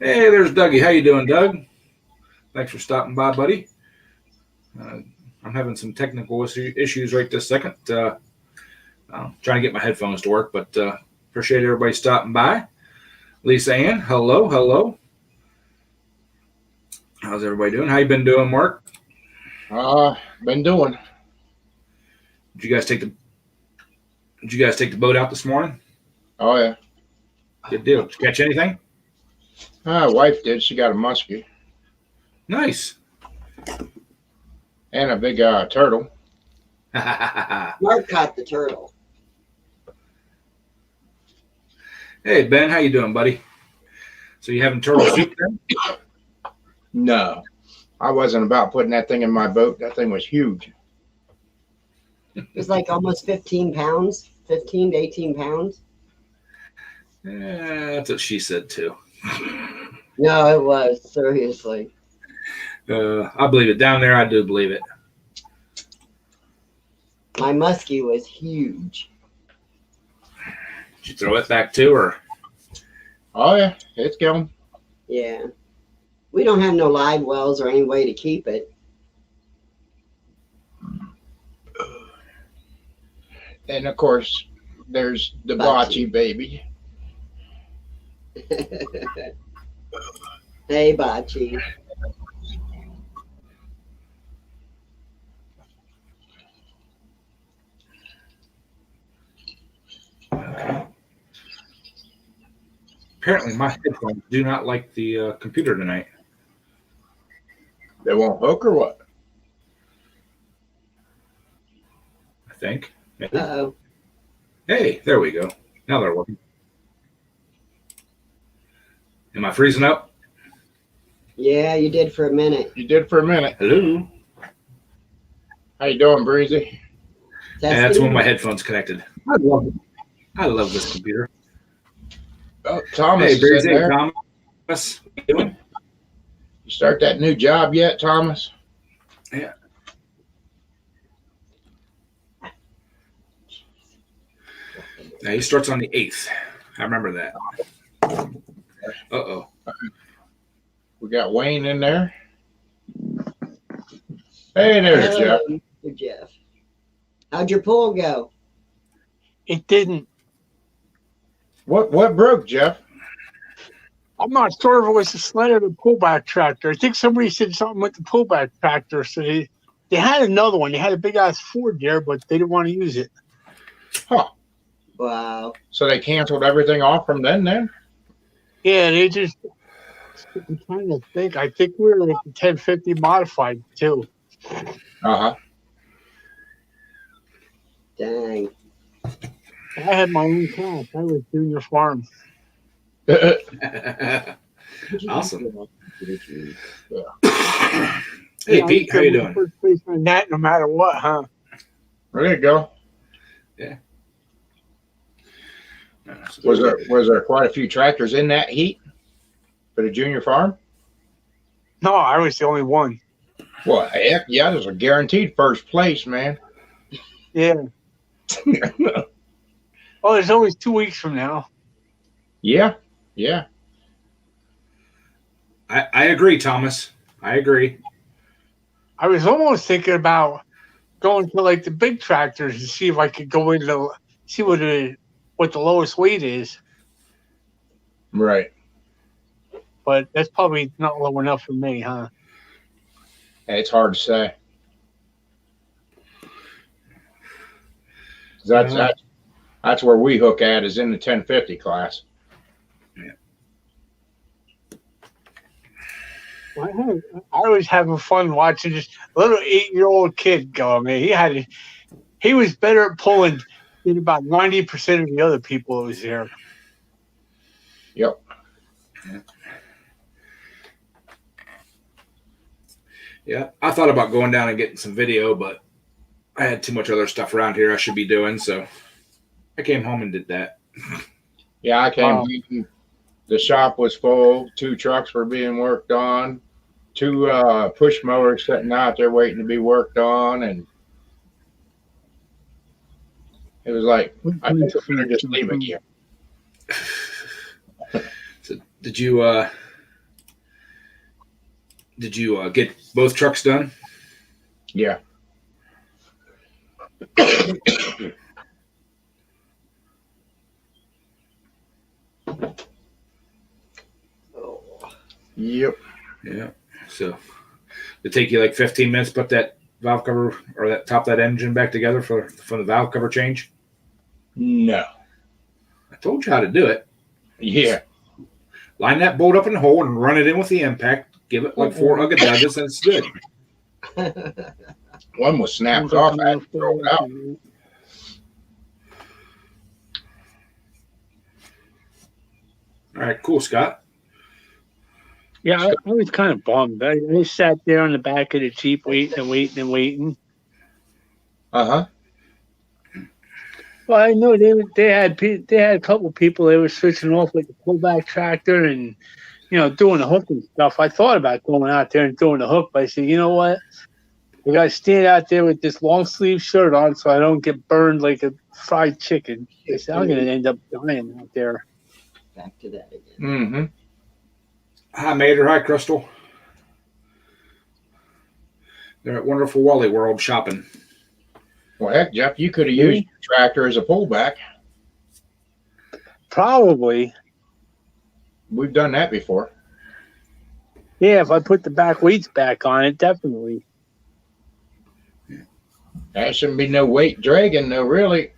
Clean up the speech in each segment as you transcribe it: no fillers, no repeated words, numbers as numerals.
Hey, there's Dougie. How you doing, Doug? Thanks for stopping by, buddy. Uh, I'm having some technical issues right this second. I'm trying to get my headphones to work, but appreciate everybody stopping by. Lisa Ann, hello, hello. How's everybody doing? How you been doing, Mark? Been doing. Did you guys take the boat out this morning? Oh yeah. Good deal. Did you catch anything? Wife did. She got a muskie Nice. and a big turtle. Mark caught the turtle. Hey, Ben, how you doing, buddy? So you having turtle soup then? No, I wasn't about putting that thing in my boat. That thing was huge. It was like almost 15 pounds, 15 to 18 pounds. Yeah, that's what she said too. No, it was, seriously. I believe it. Down there, I do believe it. My muskie was huge. Did you throw it back too, or? Oh yeah, it's going. Yeah. We don't have no live wells or any way to keep it. And of course, there's the bocce baby. Hey, Bocce. Okay. Apparently, my headphones do not like the computer tonight. They won't hook or what? I think. Maybe. Uh-oh. Hey, there we go. Now they're working. Am I freezing up? Yeah, you did for a minute. You did for a minute. Hello. How you doing, Breezy? And that's when my headphones connected. I love it. I love this computer. Oh, Thomas Hey, is Breezy, in there. Thomas, what you doing? You start that new job yet, Thomas? Yeah. Now he starts on the 8th. I remember that. Uh-oh. We got Wayne in there. Hey, there's Jeff. Mr. Jeff. How'd your pool go? It didn't. What broke, Jeff? I'm not sure if it was the sled or the pullback tractor. I think somebody said something with the pullback tractor. So they had another one. They had a big ass Ford there, but they didn't want to use it. Huh. Wow. So they canceled everything off from then? Yeah, they just. I'm trying to think. I think we were like the 1050 modified too. Uh-huh. Dang. I had my own car. I was Junior Farm. Awesome. Yeah. Hey, Yeah, Pete, how you doing? First place on that, no matter what, huh? There you go. Yeah. Was there quite a few tractors in that heat for the junior farm? No, I was the only one. Well, heck yeah, there's a guaranteed first place, man. Yeah. Oh, it's only 2 weeks from now. Yeah. I agree, Thomas. I agree. I was almost thinking about going to like the big tractors and see if I could go into see what the lowest weight is. Right. But that's probably not low enough for me, huh? It's hard to say. That's where we hook at is in the 1050 class. I was having fun watching this little 8-year-old kid go. I mean, he was better at pulling than about 90% of the other people that was there. Yep. Yeah, I thought about going down and getting some video, but I had too much other stuff around here I should be doing, so I came home and did that. Yeah, I came. The shop was full. 2 trucks were being worked on. 2 push mowers sitting out there waiting to be worked on, and It was like, I think I'm gonna just leave it here. So did you get both trucks done? Yeah. Yep. Yeah. So it take you like 15 minutes to put that valve cover or that top of that engine back together for the valve cover change? No. I told you how to do it. Yeah. Line that bolt up in the hole and run it in with the impact. Give it like 4 ugga-duggas and it's good. One was snapped off. I had to throw it out. All right, cool, Scott. Yeah, I was kind of bummed. I sat there on the back of the Jeep waiting. Uh-huh. Well, I know they had a couple people they were switching off with the pullback tractor and doing the hook and stuff. I thought about going out there and doing the hook, but I said, you know what? I got to stand out there with this long sleeve shirt on so I don't get burned like a fried chicken. I said, I'm going to end up dying out there. Back to that again. Mm-hmm. Hi, Mater. Hi, Crystal. They're at Wonderful Wally World shopping. Well, heck, Jeff, you could have used your tractor as a pullback. Probably. We've done that before. Yeah, if I put the back weights back on it, definitely. That shouldn't be no weight dragging, though, really.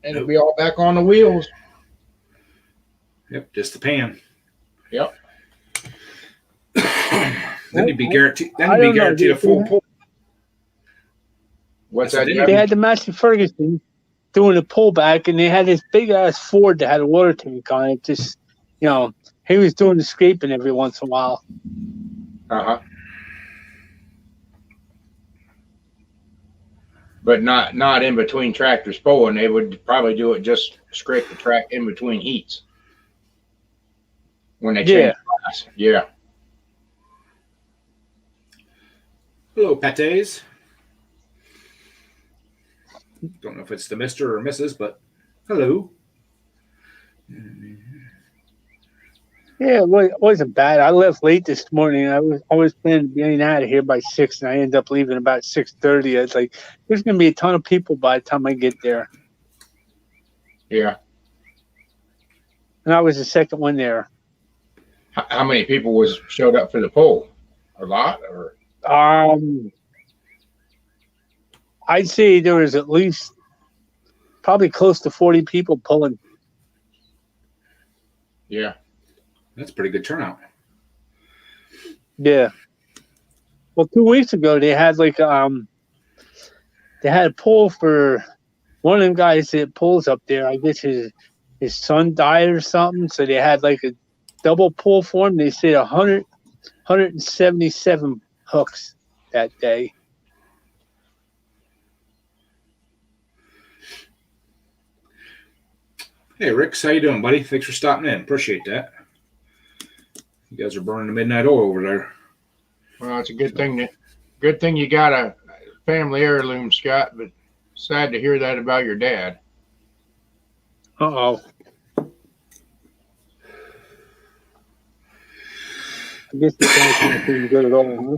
And it'll be all back on the wheels. Yep, just the pan. Yep. Then you'd be guaranteed. Then you'd be guaranteed a full pull. What's that? They had the Massey Ferguson doing a pullback, and they had this big ass Ford that had a water tank on it. Just, he was doing the scraping every once in a while. Uh-huh. But not in between tractors pulling. They would probably do it just scrape the track in between heats. When they change class. Yeah. Hello, Pates. Don't know if it's the Mr. or Mrs., but hello. Yeah, it wasn't bad. I left late this morning. I was planning to be out of here by 6, and I ended up leaving about 6:30. I was like, there's going to be a ton of people by the time I get there. Yeah. And I was the second one there. How many people showed up for the poll? A lot, or? I'd say there was at least probably close to 40 people pulling. Yeah. That's a pretty good turnout. Yeah. Well, 2 weeks ago they had they had a poll for one of them guys that pulls up there. I guess his son died or something, so they had like a double pull for him. They said 177 hooks that day. Hey, Ricks, how you doing, buddy? Thanks for stopping in. Appreciate that. You guys are burning the midnight oil over there. Well, it's a good thing you got a family heirloom, Scott, but sad to hear that about your dad. Uh-oh. I guess the guy's not feeling good at all, huh?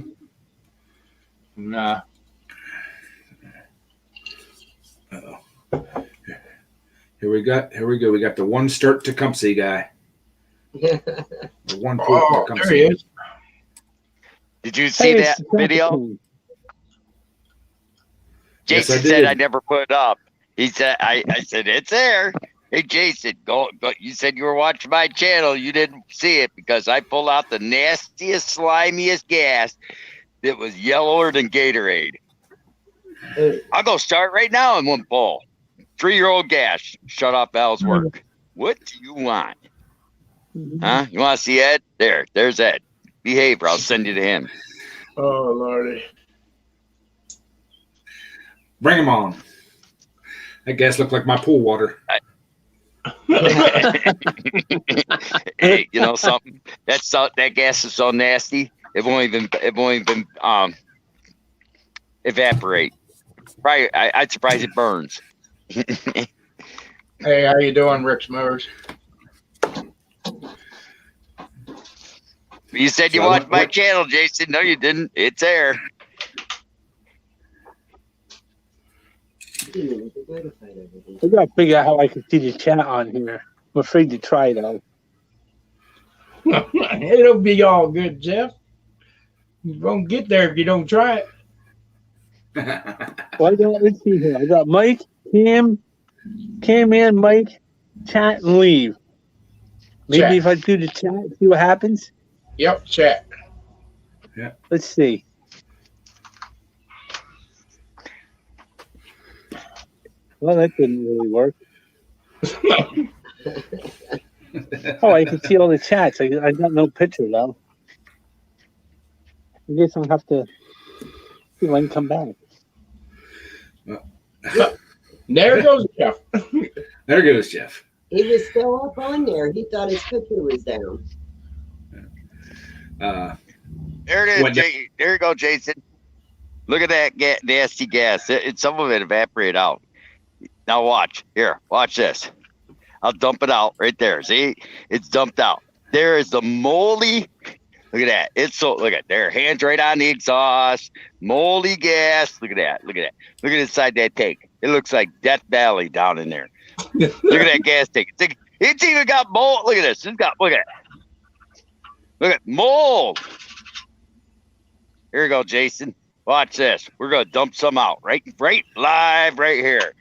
Nah. Uh-oh. Here we go. We got the one start Tecumseh guy. The one Oh, Tecumseh. there he is. Did you see that video? Yes, I Jason did. said I never put it up. He said I said it's there. Hey Jason, go. You said you were watching my channel. You didn't see it because I pulled out the nastiest, slimiest gas that was yellower than Gatorade. I'll go start right now in one pull. 3-year-old gas. Shut off valves work. What do you want? Huh? You want to see Ed? There's Ed. Behave or I'll send you to him. Oh, Lordy. Bring him on. That gas looked like my pool water. Hey, you know something? That gas is so nasty. It won't even evaporate. Probably, I'd surprise it burns. Hey, how you doing, Rick Smithers? You said you So watched my what- channel, Jason. No, you didn't. It's there. I gotta figure out how I can see the chat on here. I'm afraid to try though. It'll be all good, Jeff. You won't get there if you don't try it. Well, let's see here. I got Mike, Cam and Mike, chat and leave. Maybe Chat. if I do the chat, see what happens. Yep, chat. Let's see. Well, that didn't really work. Oh, I can see all the chats. I got no picture though. I guess I'll have to see if I can come back. There goes Jeff. There goes Jeff. He was still up on there. He thought his picture was down. There it What- is. There you go, Jason. Look at that nasty gas. Some of it evaporated out. Now watch. Here, watch this. I'll dump it out right there. See? It's dumped out. There is the moldy. Look at that. It's so, look at there. Hands right on the exhaust. Moldy gas. Look at that. Look at that. Look at inside that tank. It looks like Death Valley down in there. Look at that gas tank. It's even got mold. Look at this. It's got, look at it. Look at mold. Here you go, Jason. Watch this. We're going to dump some out right live right here.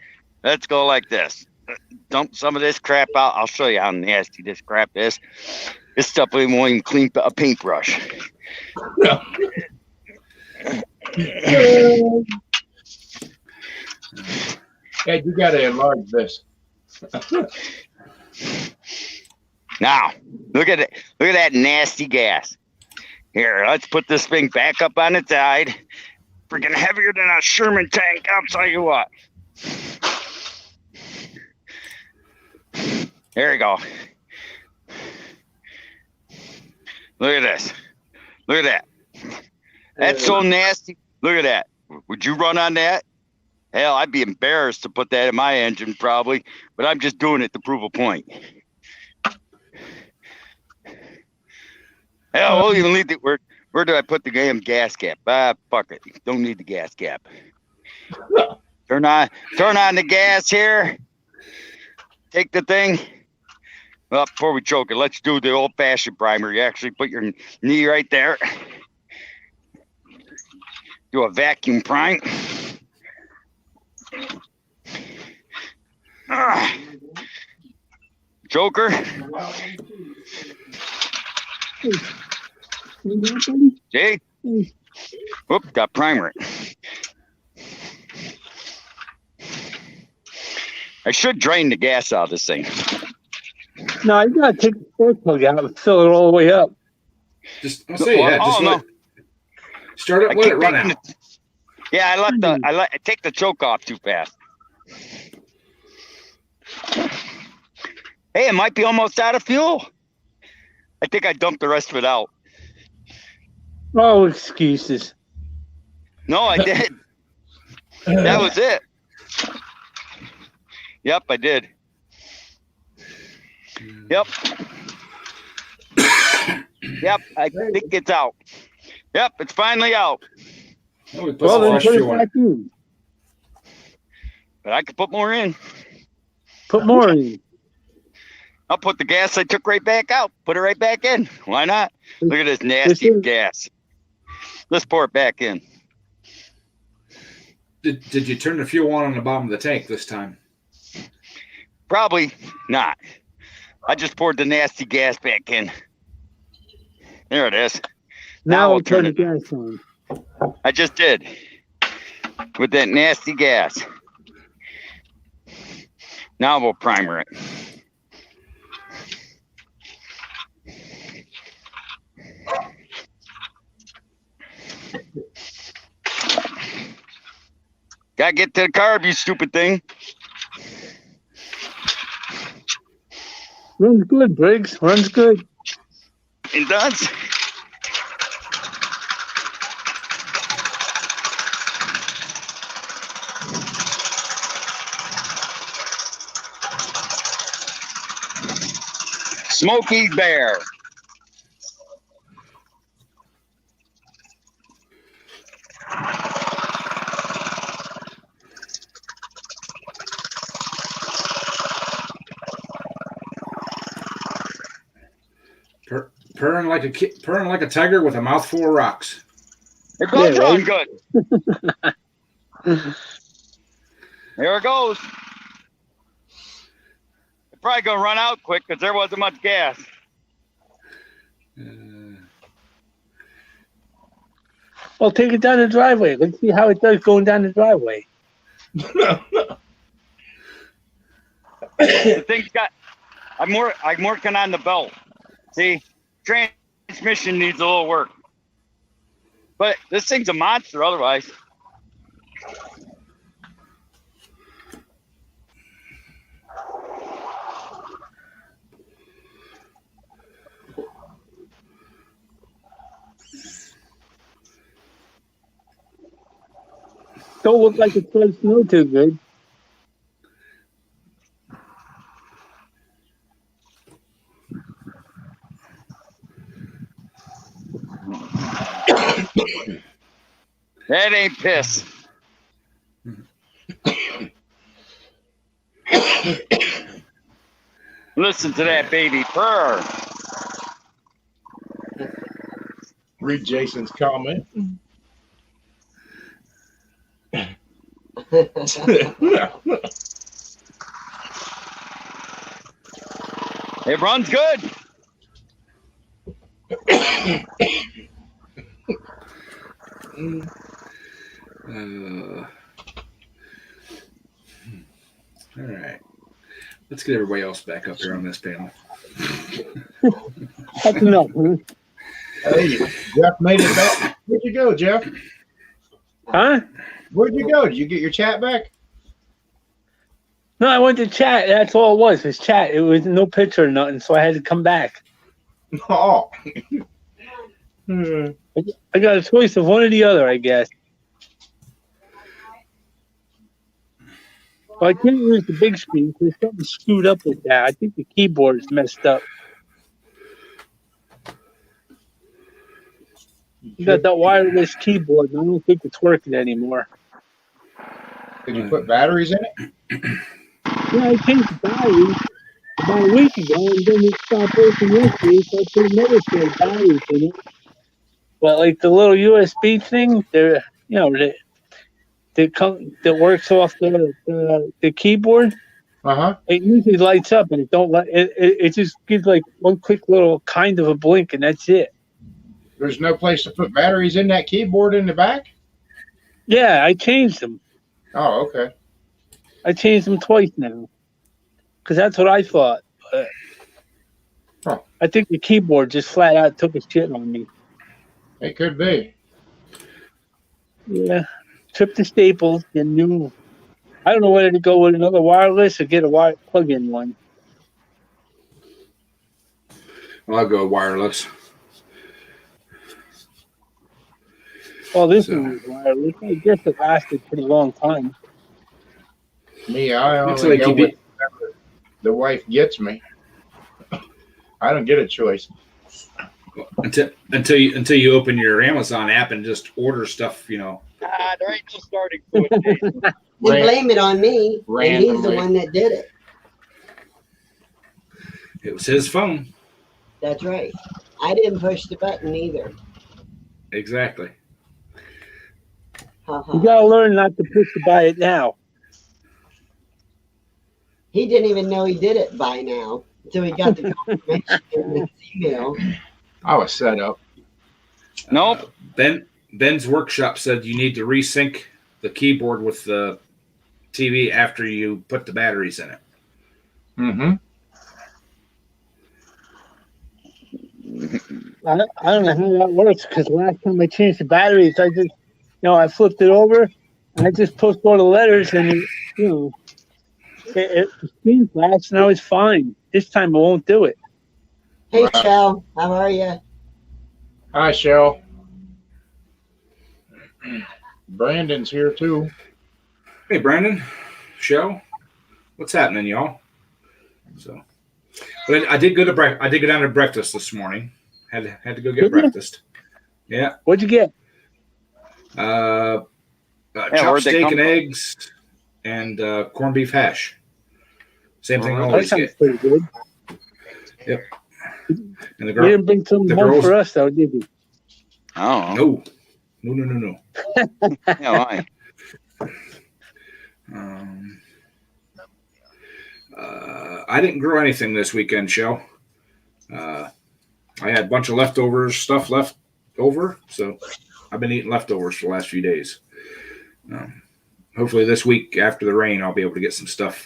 Let's go like this. Dump some of this crap out. I'll show you how nasty this crap is. This stuff won't even clean a paintbrush. Hey, you got to enlarge this. Now, look at it. Look at that nasty gas. Here, let's put this thing back up on its side. Freaking heavier than a Sherman tank. I'll tell you what. There you go. Look at this. Look at that. That's so nasty. Look at that. Would you run on that? Hell, I'd be embarrassed to put that in my engine probably, but I'm just doing it to prove a point. Hell, we'll even leave it. Where do I put the damn gas cap? Fuck it. Don't need the gas cap. Turn on the gas here. Take the thing. Well, before we choke it, let's do the old-fashioned primer. You actually put your knee right there. Do a vacuum prime. Joker. Jay. Whoop, got primer. I should drain the gas out of this thing. No, I gotta take the spark plug out and fill it all the way up. Just I'll say yeah. Just no. start it. I Let keep it run taking out. Yeah, I take the choke off too fast. Hey, it might be almost out of fuel. I think I dumped the rest of it out. Oh, excuses. No, I did. That was it. Yep, I did. Yep. Yep, I think it's out. Yep, it's finally out. Oh, we put Well, some then fresh put fuel it in. back in. But I could put more in. Put more in. I'll put the gas I took right back out. Put it right back in. Why not? Look at this nasty gas. Let's pour it back in. Did you turn the fuel on the bottom of the tank this time? Probably not. I just poured the nasty gas back in. There it is. Now we'll I'll turn the turn gas on. I just did. With that nasty gas. Now we'll primer it. Gotta get to the carb, you stupid thing. Runs good, Briggs. Runs good. It does. Smokey Bear. Purring like a tiger with a mouthful of rocks. Here goes Yeah, Ron right? Good. Here it goes. It's probably gonna run out quick because there wasn't much gas. Well, take it down the driveway. Let's see how it does going down the driveway. The thing's got. I'm working on the belt. See, transmission needs a little work, but this thing's a monster. Otherwise, Don't look like it's going to snow too good. that ain't piss. Listen to that baby purr. Read Jason's comment. It runs good. All right. Let's get everybody else back up here on this panel. That's enough. Hey, Jeff made it back. Where'd you go, Jeff? Huh? Where'd you go? Did you get your chat back? No, I went to chat. That's all it was chat. It was no picture or nothing, so I had to come back. Oh. I got a choice of one or the other, I guess. Well, I can't use the big screen because something screwed up with that. I think the keyboard is messed up. You got that wireless keyboard, and I don't think it's working anymore. Did you put batteries in it? Yeah, I changed the batteries about a week ago, and then it stopped working yesterday, so I put another set of batteries in it. But like the little USB thing, that works off the keyboard, it usually lights up, and it just gives like one quick little kind of a blink, and that's it. There's no place to put batteries in that keyboard in the back? Yeah, I changed them. Oh, okay. I changed them twice now, because that's what I thought. But I think the keyboard just flat out took a shit on me. It could be. Yeah, trip to Staples, get new. I don't know whether to go with another wireless or get a plug-in one. I'll go wireless. Well, this one was wireless. I guess it lasted a pretty long time. Me, I Looks only like go you with whatever the wife gets me. I don't get a choice. Until you open your Amazon app and just order stuff, There ain't no starting point. You blame it on me, and he's the Randomly. one that did it. It was his phone. That's right. I didn't push the button either. Exactly. You gotta learn not to push to buy it now. He didn't even know he did it by now until he got the confirmation in his email. I was set up. Nope. Ben's workshop said you need to resync the keyboard with the TV after you put the batteries in it. Mm-hmm. I don't know how that works because last time I changed the batteries, I just, I flipped it over and I just pushed all the letters and, the screen flashed and I was fine. This time I won't do it. Hey, Shell, how are you? Hi, Shell. Brandon's here too. Hey, Brandon, Shell, what's happening, y'all? So, But I did go to I did go down to breakfast this morning. Had to go get Did you? breakfast. Yeah. What'd you get? where'd Chopped they steak come and from? eggs and corned beef hash. Same thing I Oh, That always sounds get. pretty good. And the You girl, didn't bring some the home girls- for us, though, did you? I don't know. no. Yeah, why? I didn't grow anything this weekend, Shell. I had a bunch of stuff left over, so I've been eating leftovers for the last few days. Hopefully this week after the rain, I'll be able to get some stuff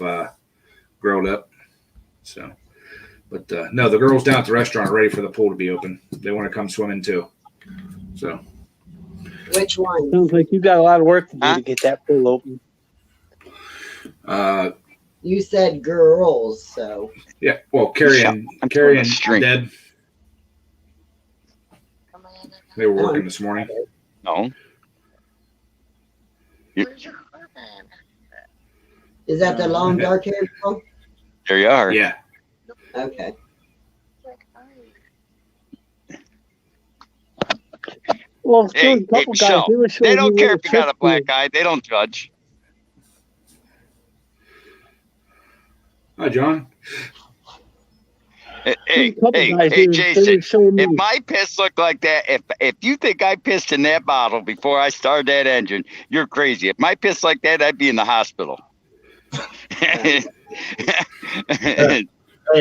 growed up. So, but no, the girls down at the restaurant are ready for the pool to be open. They want to come swimming too. So, Which one? Sounds like you got a lot of work to do Huh? to get that pool open. You said girls, so yeah. Well, Carrie and I'm throwing a Dad, string. they were working this morning. No. is that the long dark hair girl? There you are. Yeah. Okay. Well, Hey, there was a couple hey, guys. Michelle, They, were showing They don't me care little if you got a tricks black with- eye. They don't judge. Hi, John. Hey, there was a couple guys, hey, they were Jason. showing me. If my piss looked like that, if you think I pissed in that bottle before I started that engine, you're crazy. If my piss like that, I'd be in the hospital. Hey,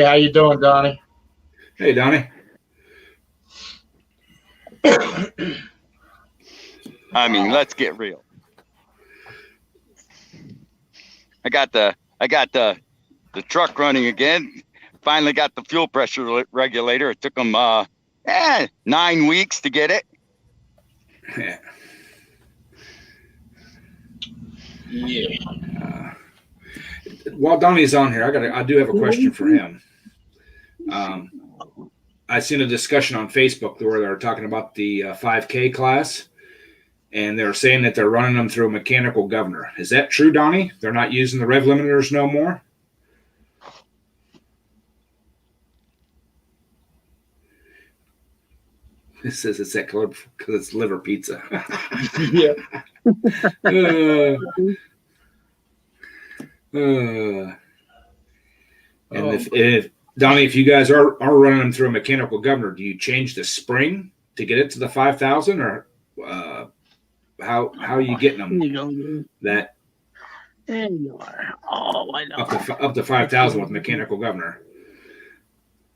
how you doing, Donnie? Hey, Donnie. I mean, let's get real. I got the truck running again. Finally got the fuel pressure regulator. It took them 9 weeks to get it. Yeah. Yeah. While Donnie's on here, I do have a question for him. I seen a discussion on Facebook where they're talking about the 5K class, and they're saying that they're running them through a mechanical governor. Is that true, Donnie? They're not using the rev limiters no more? It says it's that color because it's liver pizza. Yeah. And if Donnie, if you guys are running them through a mechanical governor, do you change the spring to get it to the 5,000, or how are you getting them There you go. dude. that There you are. Oh, I know. up to 5,000 with mechanical governor?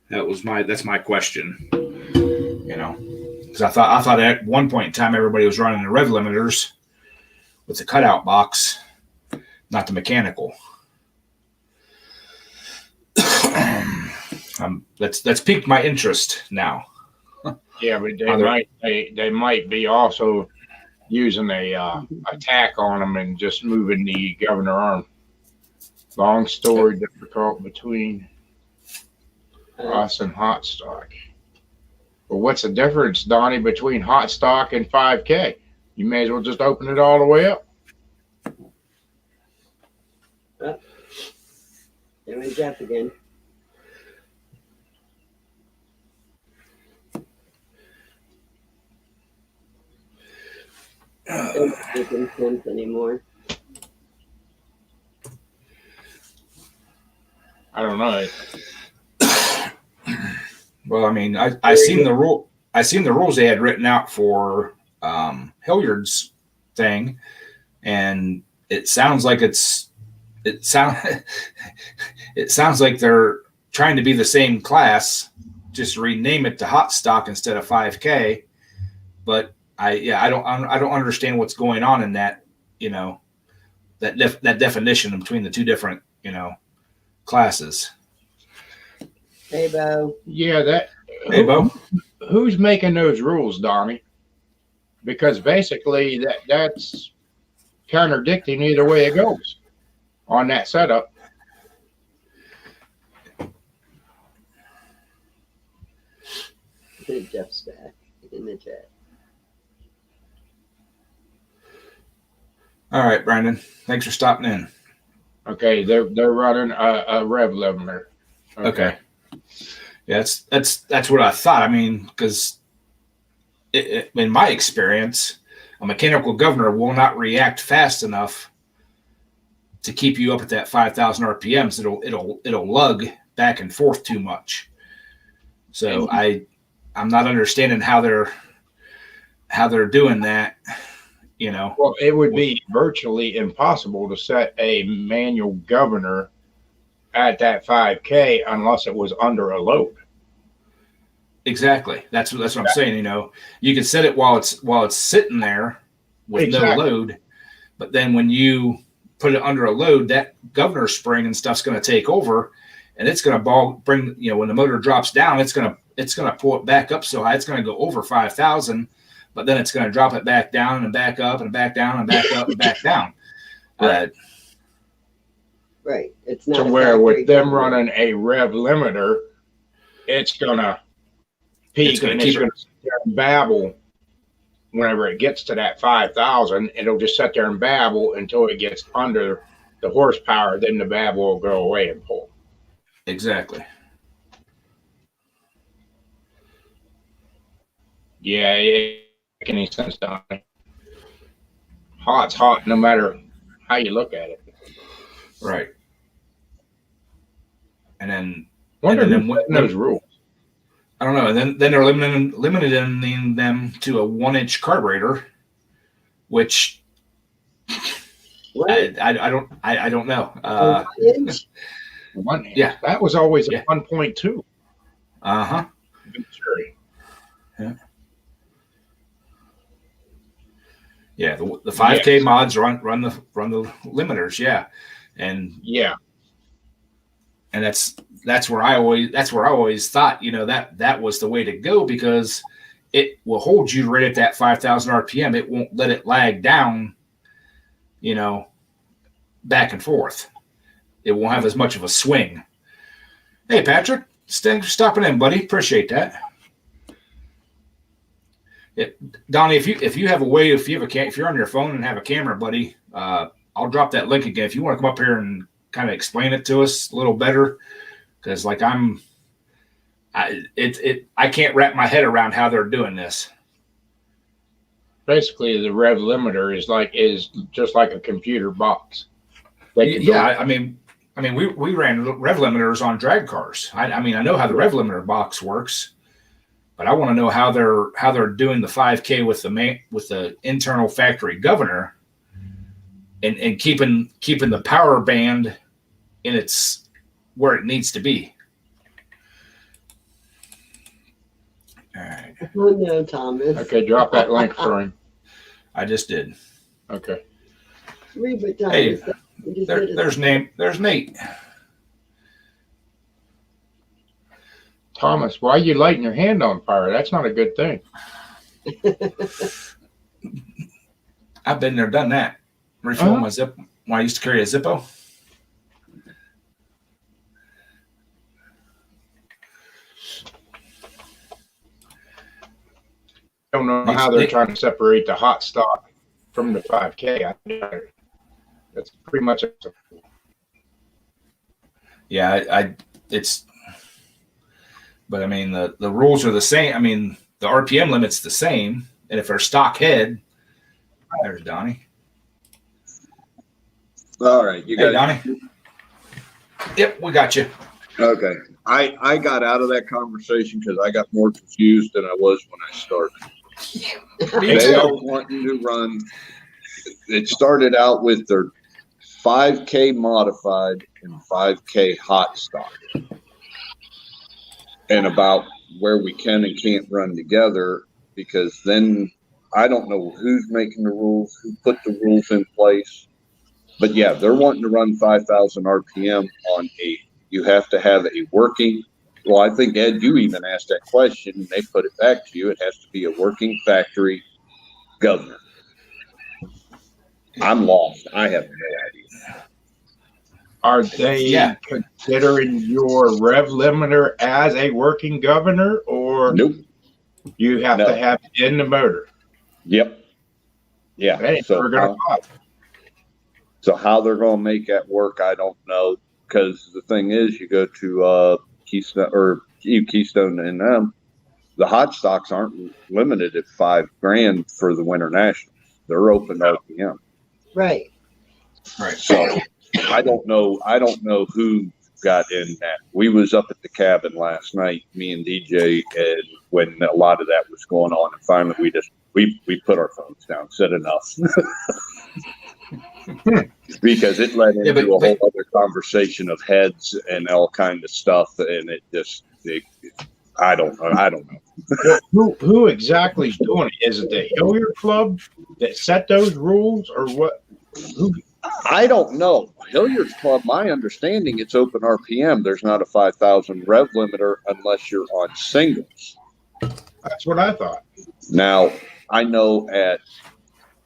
That's my question. You know, because I thought at one point in time everybody was running the rev limiters with the cutout box, not the mechanical. That's piqued my interest now. Yeah, but Other- they might be also using a tack on them and just moving the governor arm. Long story difficult between us and hot stock. Well, what's the difference, Donnie, between hot stock and 5K? You may as well just open it all the way up. There went Jeff again. Don't make any sense anymore. I don't know. Well, I mean, I seen the rule. I seen the rules they had written out for Hilliard's thing, and it sounds like it sounds like they're trying to be the same class, just rename it to hot stock instead of 5K. But I don't understand what's going on in that, you know, that definition between the two different, you know, classes. Hey, Bo. Yeah, Hey, Bo. who's making those rules, Donnie? Because basically that's contradicting either way it goes on that setup. Jeff's back in the chat. All right, Brandon. Thanks for stopping in. Okay, they're running a rev limiter. Okay. Yeah, that's what I thought. I mean, because in my experience, a mechanical governor will not react fast enough to keep you up at that 5,000 RPMs. It'll lug back and forth too much. So I'm not understanding how they're doing that. You know, Well, it would be virtually impossible to set a manual governor at that 5K unless it was under a load. exactly. That's what I'm saying. You know, you can set it while it's sitting there with Exactly. no load, but then when you put it under a load, that governor spring and stuff's going to take over, and it's going to bring. You know, when the motor drops down, it's going to pull it back up so high it's going to go over 5,000. But then it's going to drop it back down and back up and back down and back up and back down. Right. It's not To a where factory with them governor. running a rev limiter, it's gonna peak It's gonna and keep it's gonna sit there and babble. Whenever it gets to that 5,000, it'll just sit there and babble until it gets under the horsepower. Then the babble will go away and pull. Exactly. Yeah, it make any sense, Donnie. Hot's hot, no matter how you look at it. Right. And then Wonder And then who what- setting those rules. I don't know. And then they're limiting them to a 1-inch carburetor, which Right. I don't know. A 1-inch? One, Yeah. that was always a Yeah. 1.2. Uh-huh. Sure. Yeah, the 5K Yes. mods run the limiters, yeah. And Yeah, that's where I always thought, you know, that was the way to go, because it will hold you right at that 5,000 RPM. It won't let it lag down, you know, back and forth. It won't have as much of a swing. Hey, Patrick, thanks for stopping in, buddy. Appreciate that. Yeah, Donnie, if you have a way, if you're on your phone and have a camera, buddy, I'll drop that link again. If you want to come up here and kind of explain it to us a little better, because like I can't wrap my head around how they're doing this. basically the rev limiter is just like a computer box. They can Yeah, I mean, we ran rev limiters on drag cars. I mean, I know how the rev limiter box works, but I want to know how they're doing the 5K with the internal factory governor, and keeping the power band in its where it needs to be. All right, Oh no, Thomas. Okay, drop that link for him. I just did. Okay. Read what Thomas Hey, said. You just did it. There's Nate. Thomas, why are you lighting your hand on fire? That's not a good thing. I've been there, done that. Refilling my zip. When I used to carry a Zippo. I don't know how they're trying to separate the hot stock from the 5K. That's pretty much it. Yeah, but I mean, the rules are the same. I mean, the RPM limit's the same. And if they're stock head, there's Donnie. All right, you Hey, guys. Donnie. Yep, we got you. Okay, I got out of that conversation because I got more confused than I was when I started. Me They are too. wanting to run. It started out with their 5K modified and 5K hot stock, and about where we can and can't run together. Because then I don't know who's making the rules, who put the rules in place. But yeah, they're wanting to run 5,000 RPM on a. You have to have a working. Well, I think Ed, you even asked that question, and they put it back to you. It has to be a working factory governor. I'm lost. I have no idea. Are they considering your rev limiter as a working governor, or Nope. you have No. to have it in the motor? Yep. Yeah. Hey, So we're gonna how they're going to make that work, I don't know. Because the thing is, you go to Keystone or Keystone and them, the hot stocks aren't limited at $5,000 for the Winter Nationals. They're open RPM. Right. Right. So I don't know who got in that. We was up at the cabin last night, me and DJ, and when a lot of that was going on, and finally we put our phones down, said enough. Because it led into a whole other conversation of heads and all kind of stuff, and I don't know. Who exactly is doing it? Is it the Hilliard Club that set those rules, or what? Who? I don't know. Hilliard's Club, my understanding, it's open RPM. There's not a 5,000 rev limiter unless you're on singles. That's what I thought. Now, I know at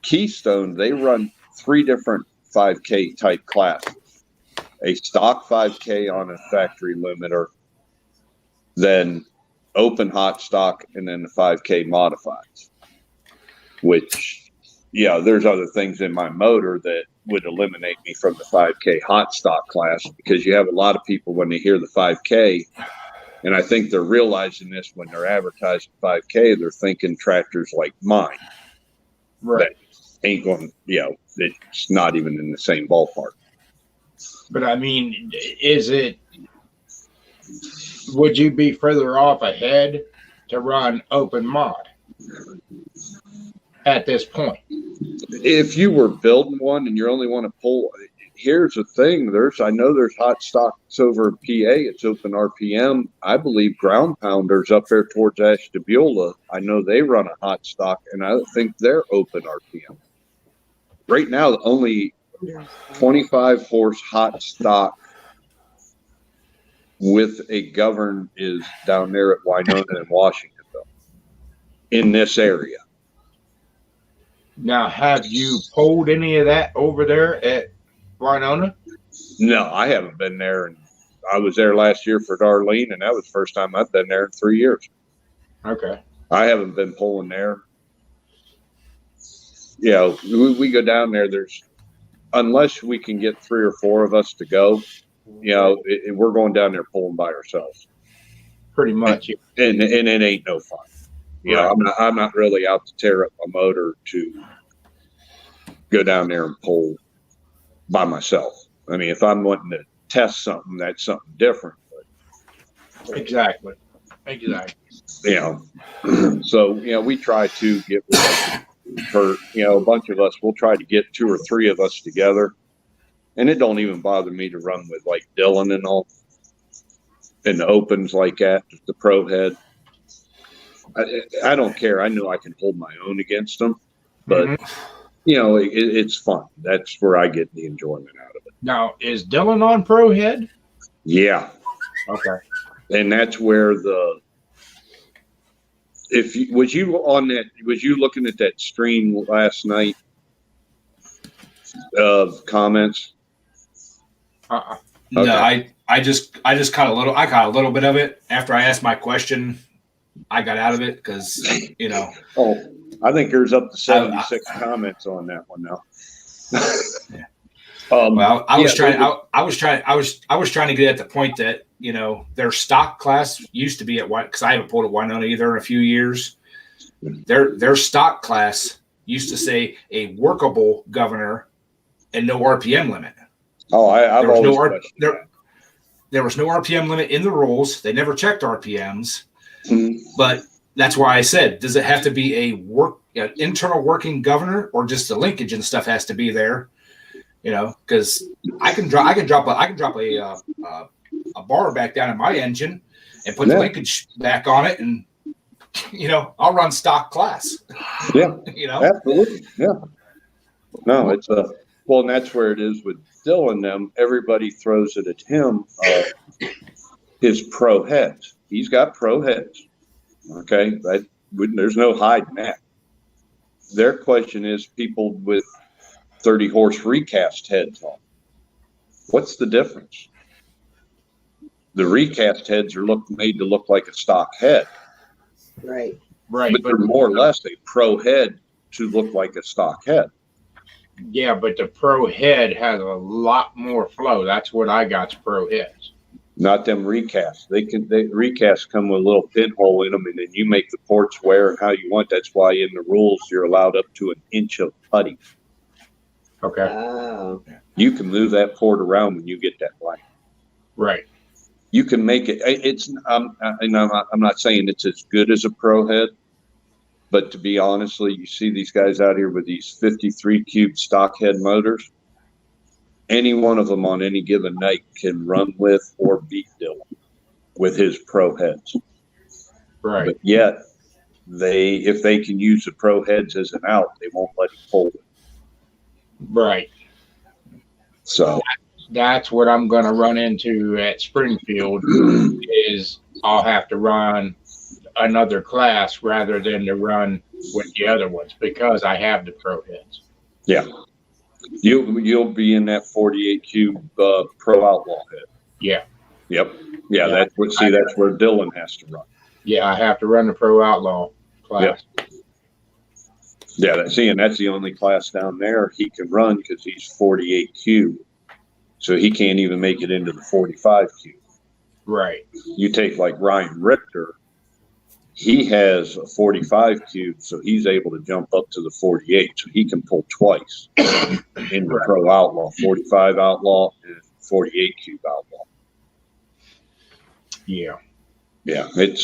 Keystone, they run 3 different 5K type classes. A stock 5K on a factory limiter, then open hot stock, and then the 5K modifieds. Which, yeah, there's other things in my motor that would eliminate me from the 5K hot stock class, because you have a lot of people when they hear the 5K, and I think they're realizing this when they're advertising 5K, they're thinking tractors like mine. Right. That ain't going, it's not even in the same ballpark. But I mean, would you be further off ahead to run open mod at this point? If you were building one and you only want to pull, here's the thing. I know there's hot stocks over in PA. It's open RPM. I believe Ground Pounders up there towards Ashtabula, I know they run a hot stock, and I think they're open RPM. Right now, the only 25 horse hot stock with a govern is down there at Winona and Washingtonville in this area. Now, have you pulled any of that over there at Winona? No, I haven't been there, and I was there last year for Darlene, and that was the first time I've been there in 3 years. Okay. I haven't been pulling there. We go down there. Unless we can get 3 or 4 of us to go, we're going down there pulling by ourselves. Pretty much. And it ain't no fun. Right. I'm not really out to tear up my motor to go down there and pull by myself. I mean, if I'm wanting to test something, that's something different. But, Exactly. So, we try to get for, a bunch of us, we'll try to get 2 or 3 of us together. And it don't even bother me to run with like Dylan and all in the opens like that, the pro head. I don't care. I know I can hold my own against them, but it's fun. That's where I get the enjoyment out of it. Now, is Dylan on pro head? Yeah. Okay. And that's where was you looking at that stream last night of comments? No, Okay. I just caught a little. I caught a little bit of it after I asked my question. I got out of it because Oh, I think there's up to 76 comments on that one now. Yeah. Well, I was trying to get at the point that their stock class used to be at because I haven't pulled at Winona either in a few years. Their stock class used to say a workable governor and no RPM limit. Oh, There was no RPM limit in the rules. They never checked RPMs, Mhm. but that's why I said, does it have to be an internal working governor, or just the linkage and stuff has to be there? Because I can drop a bar back down in my engine and put the linkage back on it, and I'll run stock class. Yeah, absolutely. Yeah. No, it's and that's where it is with Dylan. Them, everybody throws it at him. His pro heads. He's got pro heads. Okay, there's no hiding that. Their question is people with 30 horse recast heads on. What's the difference? The recast heads are made to look like a stock head. Right. Right. But they're more or less a pro head to look like a stock head. Yeah, but the pro head has a lot more flow. That's what I got's pro heads. Not them recasts. They recasts come with a little pinhole in them, and then you make the ports wear and how you want. That's why in the rules you're allowed up to an inch of putty. Okay. Oh, You can move that port around when you get that line. Right. You can make it. I'm not saying it's as good as a pro head, but to be honestly, you see these guys out here with these 53 cube stock head motors. Any one of them on any given night can run with or beat Dylan with his pro heads. Right. But yet, if they can use the pro heads as an out, they won't let him pull it. Right. So That's what I'm going to run into at Springfield is I'll have to run another class rather than to run with the other ones because I have the pro heads. yeah, you'll be in that 48 cube pro outlaw head. Yeah. Yep. Yeah, that's where Dylan has to run. Yeah, I have to run the pro outlaw class. Yeah, that's the only class down there he can run because he's 48 cube. So he can't even make it into the 45 cube. Right. You take like Ryan Richter, he has a 45 cube, so he's able to jump up to the 48, so he can pull twice in the pro outlaw, 45 outlaw and 48 cube outlaw. Yeah. Yeah, it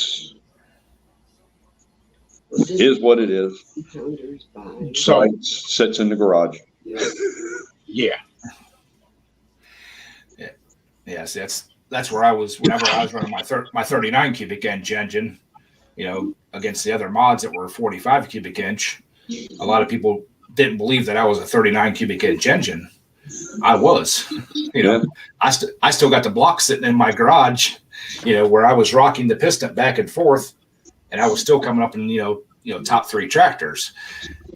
is what it is. Pounders by. So, It sits in the garage. yeah. Yes, that's where I was whenever I was running my 39 cubic inch engine, against the other mods that were 45 cubic inch. A lot of people didn't believe that I was a 39 cubic inch engine. I was, I still got the block sitting in my garage, where I was rocking the piston back and forth, and I was still coming up in, top 3 tractors.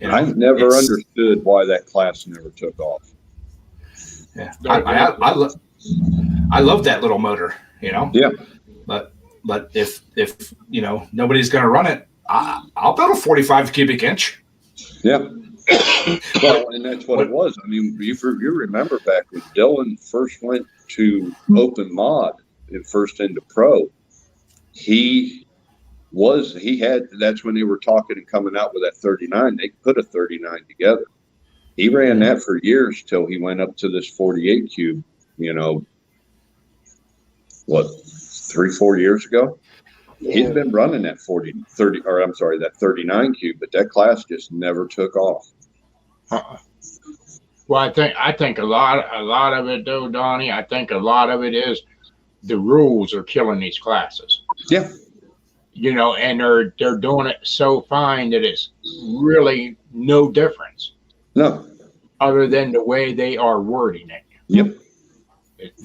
I never understood why that class never took off. Yeah, I love that little motor, Yeah. But if nobody's going to run it, I'll build a 45 cubic inch. Yeah. Well, and that's what it was. I mean, you remember back when Dylan first went to open mod and first into pro, that's when they were talking and coming out with that 39. They put a 39 together. He ran that for years till he went up to this 48 cube, 3-4 years ago. Yeah. He's been running that 39 cube, but that class just never took off. Well, I think a lot of it though, Donnie, I think a lot of it is the rules are killing these classes. Yeah. And they're doing it so fine that it's really no difference No. other than the way they are wording it. Yep.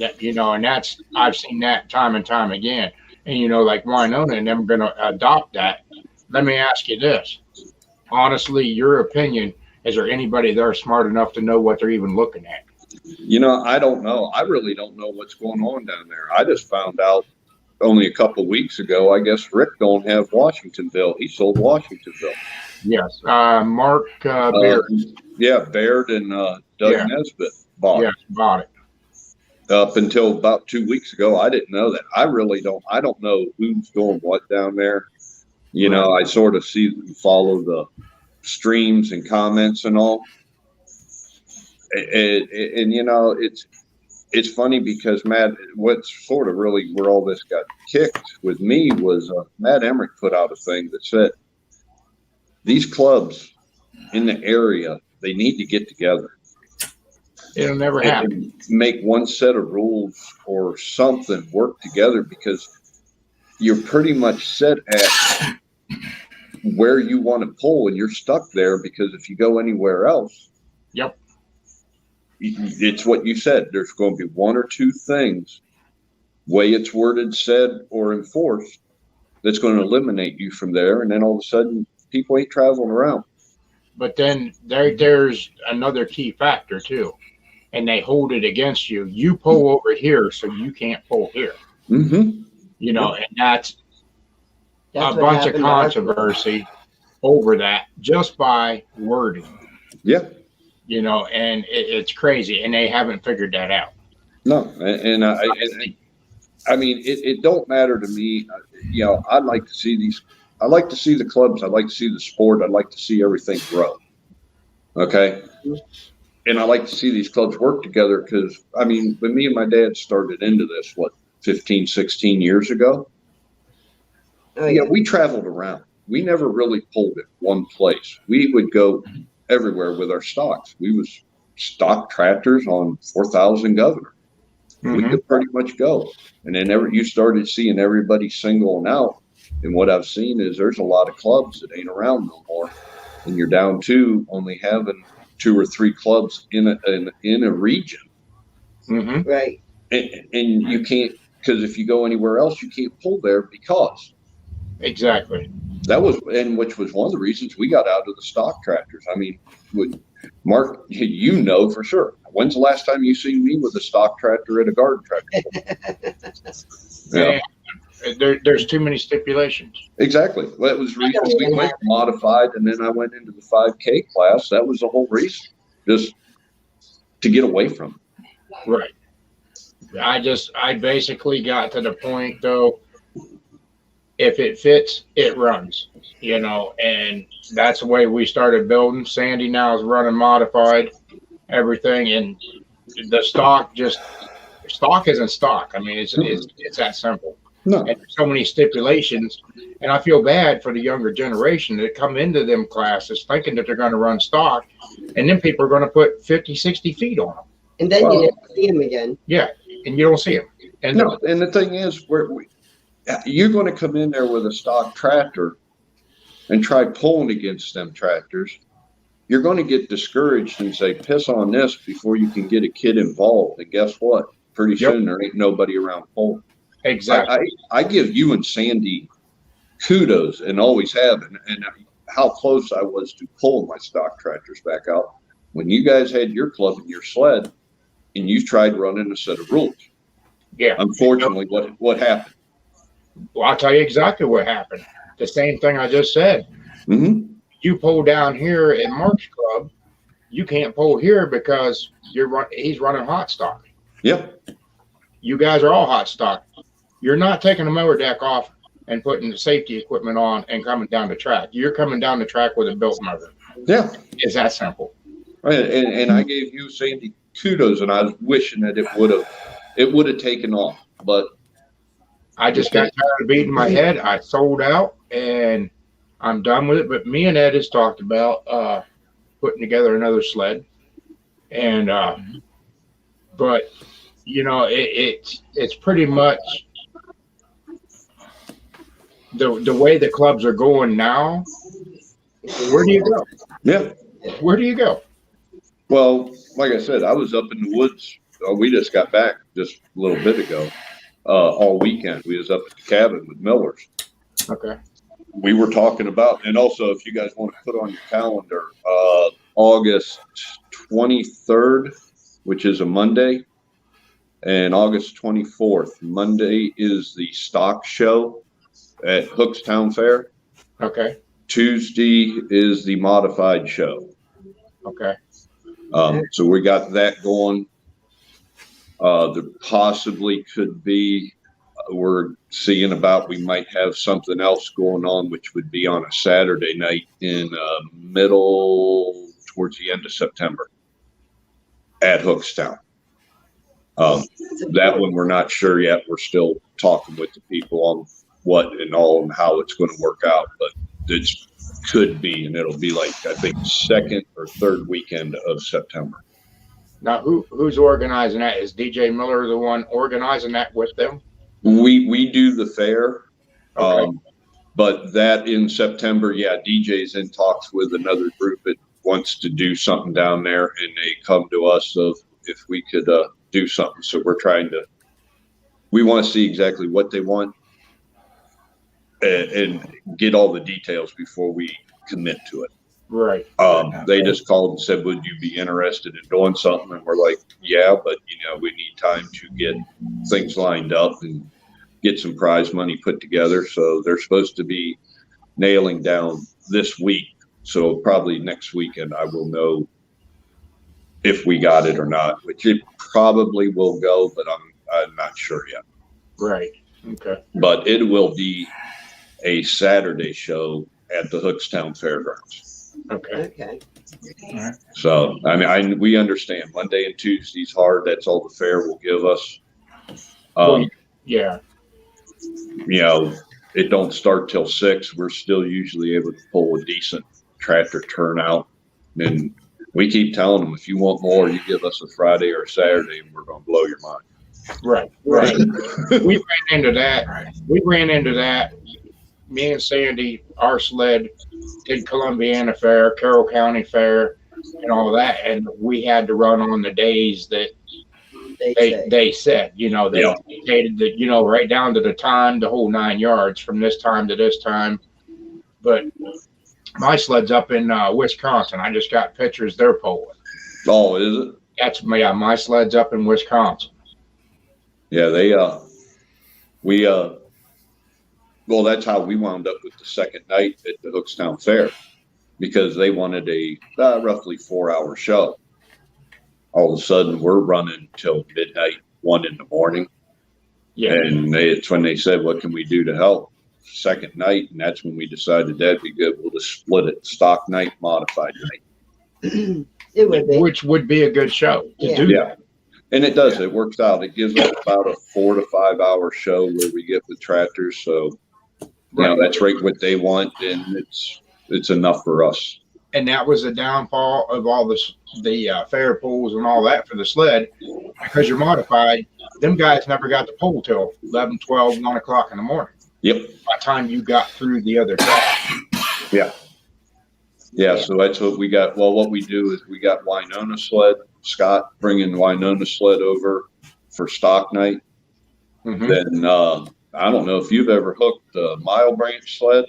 And that's, I've seen that time and time again. And, like Winona and them going to adopt that. Let me ask you this. Honestly, your opinion, is there anybody there smart enough to know what they're even looking at? I don't know. I really don't know what's going on down there. I just found out only a couple of weeks ago. I guess Rick don't have Washingtonville. He sold Washingtonville. Yes. Mark Baird. Baird and Doug Nesbitt bought it. Bought it. Up until about 2 weeks ago, I didn't know that. I don't know who's doing what down there. I sort of follow the streams and comments and all. And it's funny because Matt, what's sort of really where all this got kicked with me was Matt Emmerich put out a thing that said these clubs in the area, they need to get together. It'll never happen. And make one set of rules or something work together because you're pretty much set at where you want to pull and you're stuck there because if you go anywhere else, Yep. It's what you said. There's going to be one or two things, way it's worded, said, or enforced, that's going to eliminate you from there. And then all of a sudden, people ain't traveling around. But then there's another key factor too. And they hold it against you. You pull over here, so you can't pull here. Mm-hmm. And that's a what bunch of happened to us. controversy over that just by wording. Yeah. And it's crazy, and they haven't figured that out. No. And I mean, it don't matter to me. You know, I'd like to see these. I like to see the clubs. I'd like to see the sport. I'd like to see everything grow. Okay. And I like to see these clubs work together because, I mean, when me and my dad started into this, 15, 16 years ago, Oh, yeah, yeah. we traveled around. We never really pulled at one place. We would go everywhere with our stocks. We was stock tractors on 4,000 Governor. We Mhm. could pretty much go. And then you started seeing everybody singling out. And what I've seen is there's a lot of clubs that ain't around no more. And you're down to only having 2 or 3 clubs in a region. Mhm. Right. And you can't, because if you go anywhere else, you can't pull there because Exactly. that was, and which was one of the reasons we got out of the stock tractors. I mean, Mark, you know for sure. When's the last time you seen me with a stock tractor at a garden tractor? Yeah, There's too many stipulations. exactly. Well, that was the reason we went modified, and then I went into the 5K class. That was the whole reason, just to get away from it. Right. I basically got to the point though, if it fits, it runs, you know, and that's the way we started building. Sandy now is running modified, everything, and the stock isn't stock. I mean, it's that simple. No, And there's so many stipulations, and I feel bad for the younger generation that come into them classes thinking that they're going to run stock, and then people are going to put 50, 60 feet on them. And then Well- you never see him again. Yeah, and you don't see them. And no. And the thing is, you're going to come in there with a stock tractor and try pulling against them tractors. You're going to get discouraged and say, piss on this before you can get a kid involved. And guess what? Pretty Yep. soon there ain't nobody around pulling. exactly. I give you and Sandy kudos and always have, and how close I was to pulling my stock tractors back out when you guys had your club and your sled and you tried running a set of rules. Yeah. Unfortunately, what happened? Well, I'll tell you exactly what happened. The same thing I just said. Mm-hmm. You pull down here at Mark's club, you can't pull here because he's running hot stock. Yep. You guys are all hot stock. You're not taking the mower deck off and putting the safety equipment on and coming down the track. You're coming down the track with a built mower. Yeah. It's that simple. And I gave you, Sandy, kudos, and I was wishing that it would have taken off, but I just got tired of beating my head. I sold out and I'm done with it. But me and Ed has talked about putting together another sled. And but you know, it's pretty much the way the clubs are going now. Where do you go? yeah. Where do you go? Well, like I said, I was up in the woods. We just got back just a little bit ago. All weekend, we was up at the cabin with Millers. Okay. We were talking about, and also if you guys want to put on your calendar, August 23rd, which is a Monday, and August 24th, Monday is the stock show at Hookstown Fair. Okay. Tuesday is the modified show. Okay. So we got that going. There possibly could be, we're seeing about, we might have something else going on, which would be on a Saturday night in towards the end of September at Hookstown. That one we're not sure yet. We're still talking with the people on what and all and how it's going to work out, but it could be, and it'll be like, I think, second or third weekend of September. Now, who's organizing that? Is DJ Miller the one organizing that with them? We do the fair, Okay. but that in September, yeah, DJ's in talks with another group that wants to do something down there, and they come to us of if we could do something. So we want to see exactly what they want and get all the details before we commit to it. Right. They just called and said, would you be interested in doing something? And we're like, yeah, but we need time to get things lined up and get some prize money put together. So they're supposed to be nailing down this week. So probably next weekend I will know if we got it or not, which it probably will go, but I'm not sure yet. Right. Okay. but it will be a Saturday show at the Hookstown Fairgrounds. Okay. Okay. So, I mean, we understand Monday and Tuesday's hard. That's all the fair will give us. Yeah. You know, it don't start till 6. We're still usually able to pull a decent tractor turnout. And we keep telling them, if you want more, you give us a Friday or a Saturday and we're going to blow your mind. Right. Right. We ran into that. We ran into that. Me and Sandy, our sled did Columbiana Fair, Carroll County Fair, and all that, and we had to run on the days that they said, you know, they stated that, you know, right down to the time, the whole 9 yards from this time to this time. But my sled's up in Wisconsin. I just got pictures they're pulling. Oh, is it? That's my sled's up in Wisconsin. Yeah, well, that's how we wound up with the second night at the Hookstown Fair, because they wanted a roughly 4-hour show. All of a sudden, we're running till midnight, 1 in the morning. Yeah. And it's when they said, what can we do to help? Second night, and that's when we decided that'd be good. We'll just split it, stock night, modified night. It would be. Which would be a good show to do that. And it does. It works out. It gives us about a 4 to 5 hour show where we get with tractors. So, you know, that's right what they want, and it's enough for us. And that was the downfall of all the fair pulls and all that for the sled, because you're modified. Them guys never got to pull till 11, 12, 1 o'clock in the morning. Yep. By the time you got through the other track. Yeah. So that's what we got. Well, what we do is we got Winona sled. Scott bringing Winona sled over for stock night. Mm-hmm. Then I don't know if you've ever hooked the Mile Branch sled.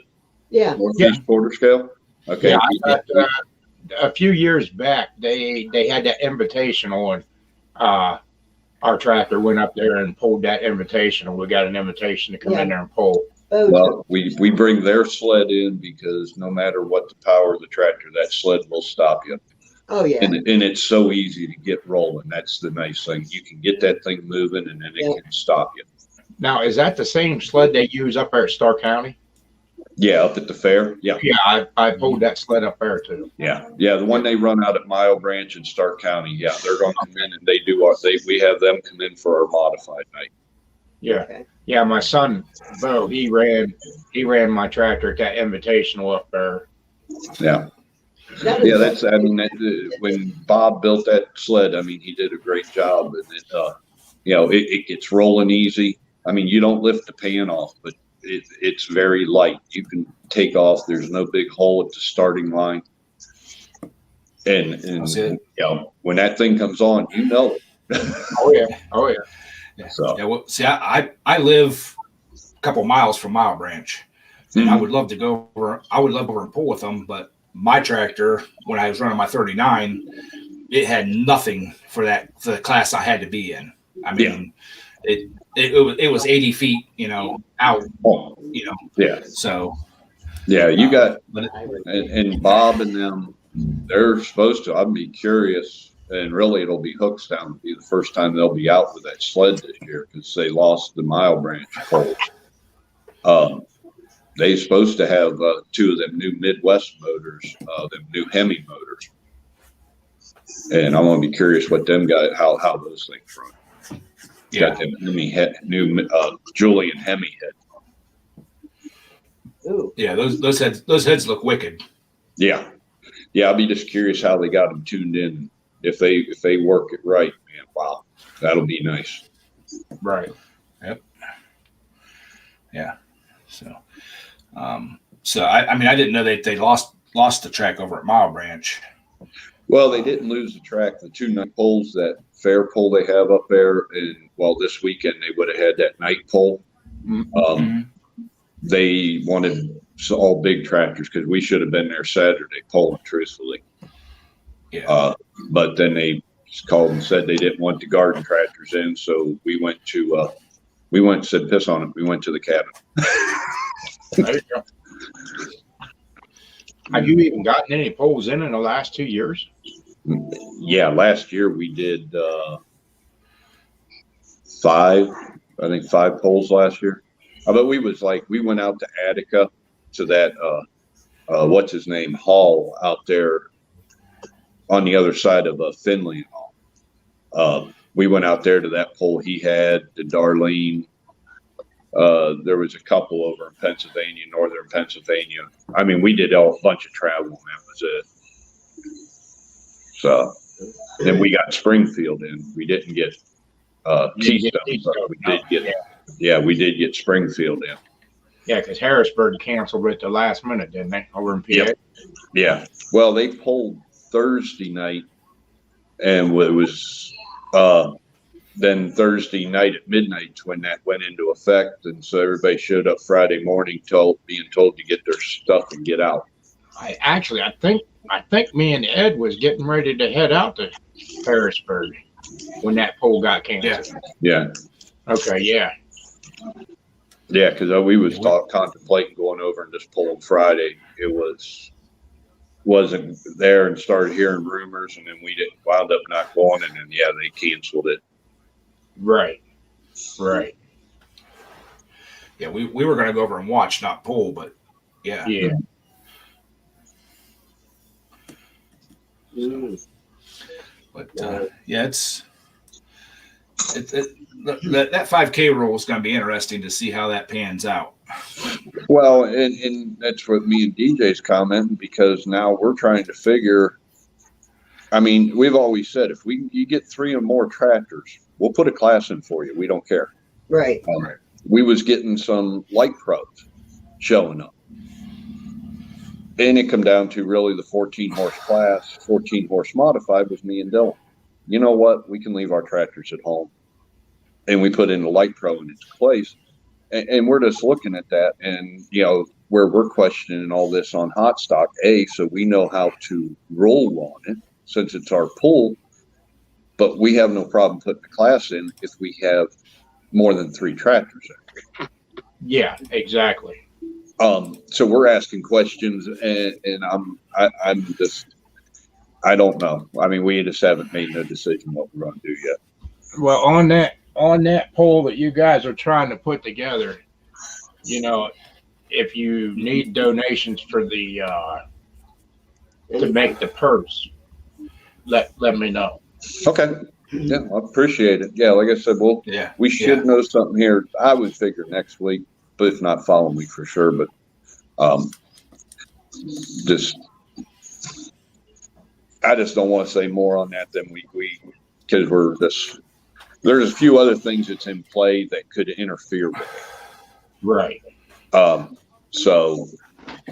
Yeah. Northeast Quarter Scale. Okay. Yeah, a few years back, they had that invitational, and our tractor went up there and pulled that invitational. We got an invitation to come in there and pull. Oh, Well, we bring their sled in because no matter what the power of the tractor, that sled will stop you. oh yeah. And it's so easy to get rolling. That's the nice thing. You can get that thing moving, and then it can stop you. Now, is that the same sled they use up there at Stark County? Yeah, up at the fair. Yeah. Yeah, I pulled that sled up there too. Yeah. The one they run out at Mile Branch in Stark County. Yeah, they're going to come in and they do we have them come in for our modified night. Yeah. Okay. Yeah, my son Bo, he ran my tractor at that invitational up there. Yeah. That is- Yeah, that's, I mean, when Bob built that sled, I mean, he did a great job, and it gets rolling easy. I mean, you don't lift the pan off, but it's very light. You can take off. There's no big hole at the starting line. And That's it. When that thing comes on, you know it. Oh yeah. So Yeah, well, see, I live a couple miles from Mile Branch, and I would love to go over. I would love over and pull with them, but my tractor, when I was running my 39, it had nothing for the class I had to be in. I mean, it was 80 feet, out, yeah. So Yeah, you got, but and Bob and them, they're supposed to, I'd be curious, and really it'll be Hookstown to be the first time they'll be out with that sled this year, because they lost the Mile Branch polls. They're supposed to have 2 of them new Midwest motors, them new Hemi motors. And I want to be curious what them guys, how those things run. yeah, Got them new Julian Hemi head. Ooh. yeah, those heads look wicked. Yeah. I'll be just curious how they got them tuned in. If they work it right, man, wow, that'll be nice. Right. Yep. Yeah. So, I mean, I didn't know they lost the track over at Mile Branch. Well, they didn't lose the track. The 2 night poles, that fair pole they have up there, and this weekend they would have had that night pole. They wanted all big tractors because we should have been there Saturday pulling, truthfully. Yeah. But then they called and said they didn't want the garden tractors in, so we went and said, piss on it. We went to the cabin. There you go. Have you even gotten any polls in the last 2 years? Yeah, last year we did 5 I think 5 poles last year. But we went out to Attica to that, what's his name, Hall out there on the other side of Finley and all. We went out there to that pole he had, to Darlene. There was a couple over in Pennsylvania, northern Pennsylvania. I mean, we did a bunch of travel, and that was it. So then we got Springfield in. We didn't get Keystone, but we did get Springfield in. Yeah, because Harrisburg canceled at the last minute, didn't they? Over in PA. Yep. Yeah. Well, they pulled Thursday night, and it was then Thursday night at midnight when that went into effect, and so everybody showed up Friday morning, being told to get their stuff and get out. I think me and Ed was getting ready to head out to Harrisburg when that poll got canceled. Yeah. Okay. Yeah. Yeah, because we was contemplating going over and just pulling Friday. It wasn't there, and started hearing rumors, and then we wound up not going, and then they canceled it. Right. Right. Yeah, we were going to go over and watch, not pull, but yeah. Yeah. But it's that 5K rule is going to be interesting to see how that pans out. Well, and that's what me and DJ's commenting, because now we're trying to figure. I mean, we've always said if you get 3 or more tractors, we'll put a class in for you. We don't care. Right. We was getting some light pros showing up, and it come down to really the 14 horse class, 14 horse modified was me and Dylan. You know what? We can leave our tractors at home, and we put in a light pro in its place. And we're just looking at that, and where we're questioning all this on hot stock, so we know how to roll on it since it's our pool, but we have no problem putting a class in if we have more than 3 tractors in. Yeah, exactly. So we're asking questions, and I'm just, I don't know. I mean, we just haven't made no decision what we're going to do yet. Well, on that poll that you guys are trying to put together, if you need donations for the to make the purse, let me know. Okay. Yeah, I appreciate it. Yeah, like I said, we should know something here. I would figure next week, but if not following week for sure. But I just don't want to say more on that than we because there's a few other things that's in play that could interfere with it. Right. So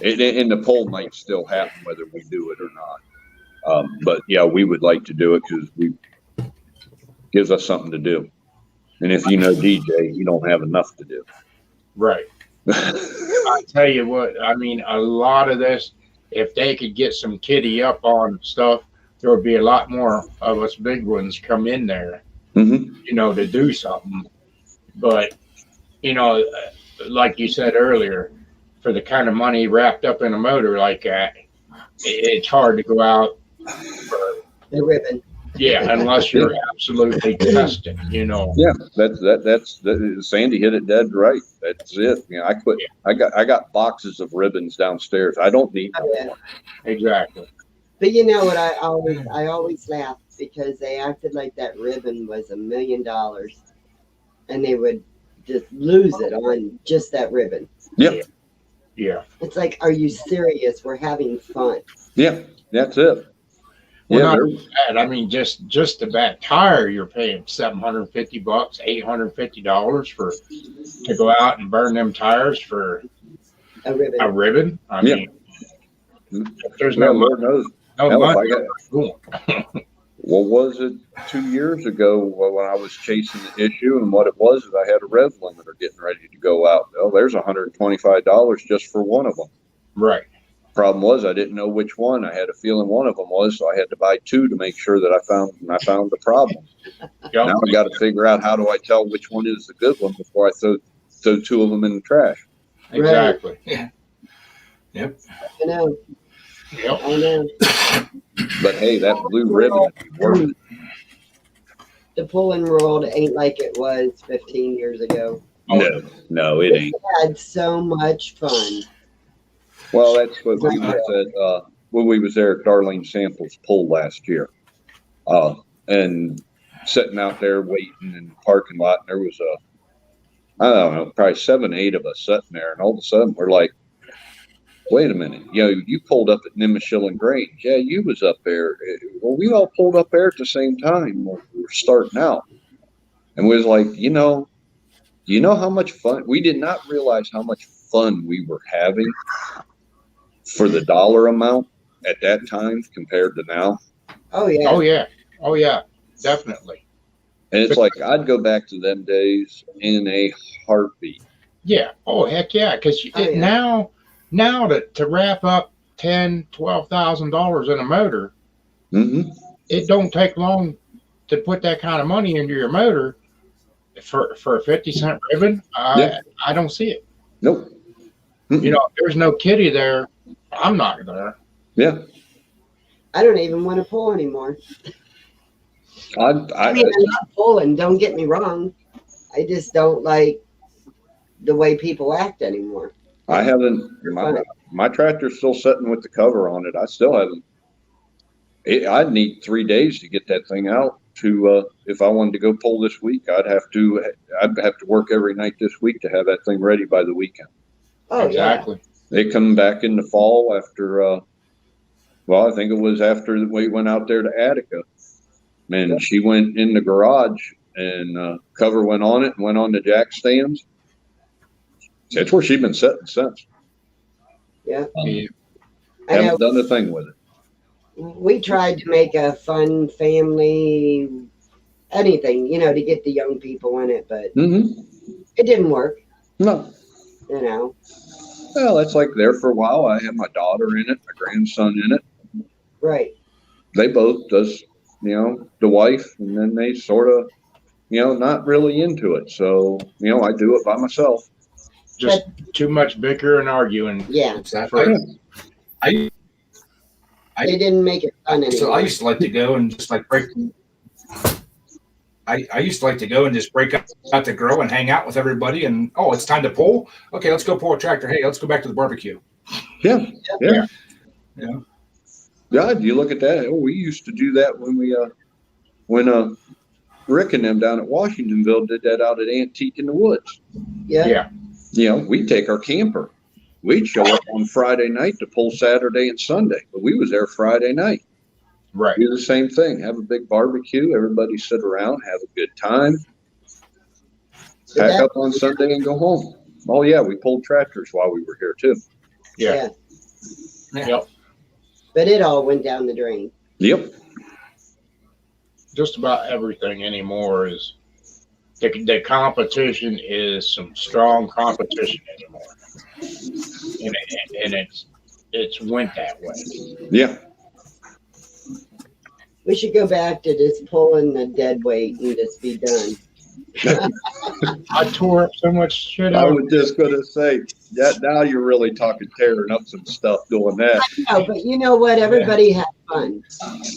and the poll might still happen whether we do it or not. But yeah, we would like to do it because gives us something to do. And if you know DJ, you don't have enough to do. Right. I tell you what, I mean, a lot of this, if they could get some kitty up on stuff, there would be a lot more of us big ones come in there, to do something. But, like you said earlier, for the kind of money wrapped up in a motor like that, it's hard to go out for The ribbon. Yeah, unless you're absolutely tested, Yeah, that's Sandy hit it dead right. That's it. I got boxes of ribbons downstairs. I don't need no more. Exactly. But you know what? I always laugh because they acted like that ribbon was $1 million, and they would just lose it on just that ribbon. Yeah. Yeah. It's like, are you serious? We're having fun. Yeah, that's it. Well, not bad. I mean, just the bad tire, you're paying $750, $850 to go out and burn them tires for A ribbon. a ribbon. I mean, there's no Lord knows. money. What was it 2 years ago when I was chasing the issue, and what it was is I had a rev limiter getting ready to go out. Oh, there's $125 just for one of them. Right. Problem was I didn't know which one. I had a feeling one of them was, so I had to buy 2 to make sure that I found the problem. Yep. Now I got to figure out how do I tell which one is the good one before I throw 2 of them in the trash. Exactly. Yeah. Yep. I know. Yep. I know. But hey, that blue ribbon would be worth it. the pulling world ain't like it was 15 years ago. No, it ain't. We had so much fun. Well, that's what we was at, when we was there at Darlene Samples pool last year. And sitting out there waiting in the parking lot, and there was I don't know, probably 7, 8 of us sitting there, and all of a sudden we're like, wait a minute, you pulled up at Nimishillen Grange. Yeah, you was up there. Well, we all pulled up there at the same time when we were starting out. And we was like, you know how much fun, we did not realize how much fun we were having for the dollar amount at that time compared to now. Oh yeah. Oh yeah. Oh yeah. Definitely. And it's like, I'd go back to them days in a heartbeat. Yeah. Oh heck yeah. Because yeah. now to wrap up $10,000-$12,000 in a motor, Mm-hmm. it don't take long to put that kind of money into your motor for a 50-cent ribbon. Yeah. I don't see it. Nope. If there's no kitty there, I'm not there. Yeah. I don't even want to pull anymore. I mean, I'm not pulling, don't get me wrong. I just don't like the way people act anymore. I haven't, my tractor's still sitting with the cover on it. I still haven't. I'd need 3 days to get that thing out to, if I wanted to go pull this week, I'd have to work every night this week to have that thing ready by the weekend. Oh, Exactly. They come back in the fall after, I think it was after we went out there to Attica. And she went in the garage and cover went on it and went on the jack stands. That's where she's been sitting since. Yeah. Yeah. I know. Haven't done a thing with it. We tried to make a fun family, anything, to get the young people in it, but Mm-hmm. it didn't work, No. Well, that's like there for a while. I had my daughter in it, my grandson in it. Right. They both does, the wife, and then they sort of, not really into it. So, I do it by myself. Just too much bicker and arguing. Yeah. Exactly. I They didn't make it fun anymore. So I used to like to go and just like break. I used to like to go and just break out the grill and hang out with everybody. And it's time to pull. Okay, let's go pull a tractor. Hey, let's go back to the barbecue. Yeah. Yeah. Yeah, you look at that. We used to do that when Rick and them down at Washingtonville did that out at Antique in the Woods. Yeah. We'd take our camper. We'd show up on Friday night to pull Saturday and Sunday, but we was there Friday night. Right. Do the same thing. Have a big barbecue. Everybody sit around, have a good time. Pack up on Sunday and go home. Oh yeah, we pulled tractors while we were here too. Yeah. Yep. But it all went down the drain. Yep. Just about everything anymore is the competition is some strong competition anymore, and it's went that way. Yeah. We should go back to just pulling the dead weight and just be done. I tore up so much shit I out. was just gonna say that now you're really talking tearing up some stuff doing that. No, but you know what? Everybody had fun.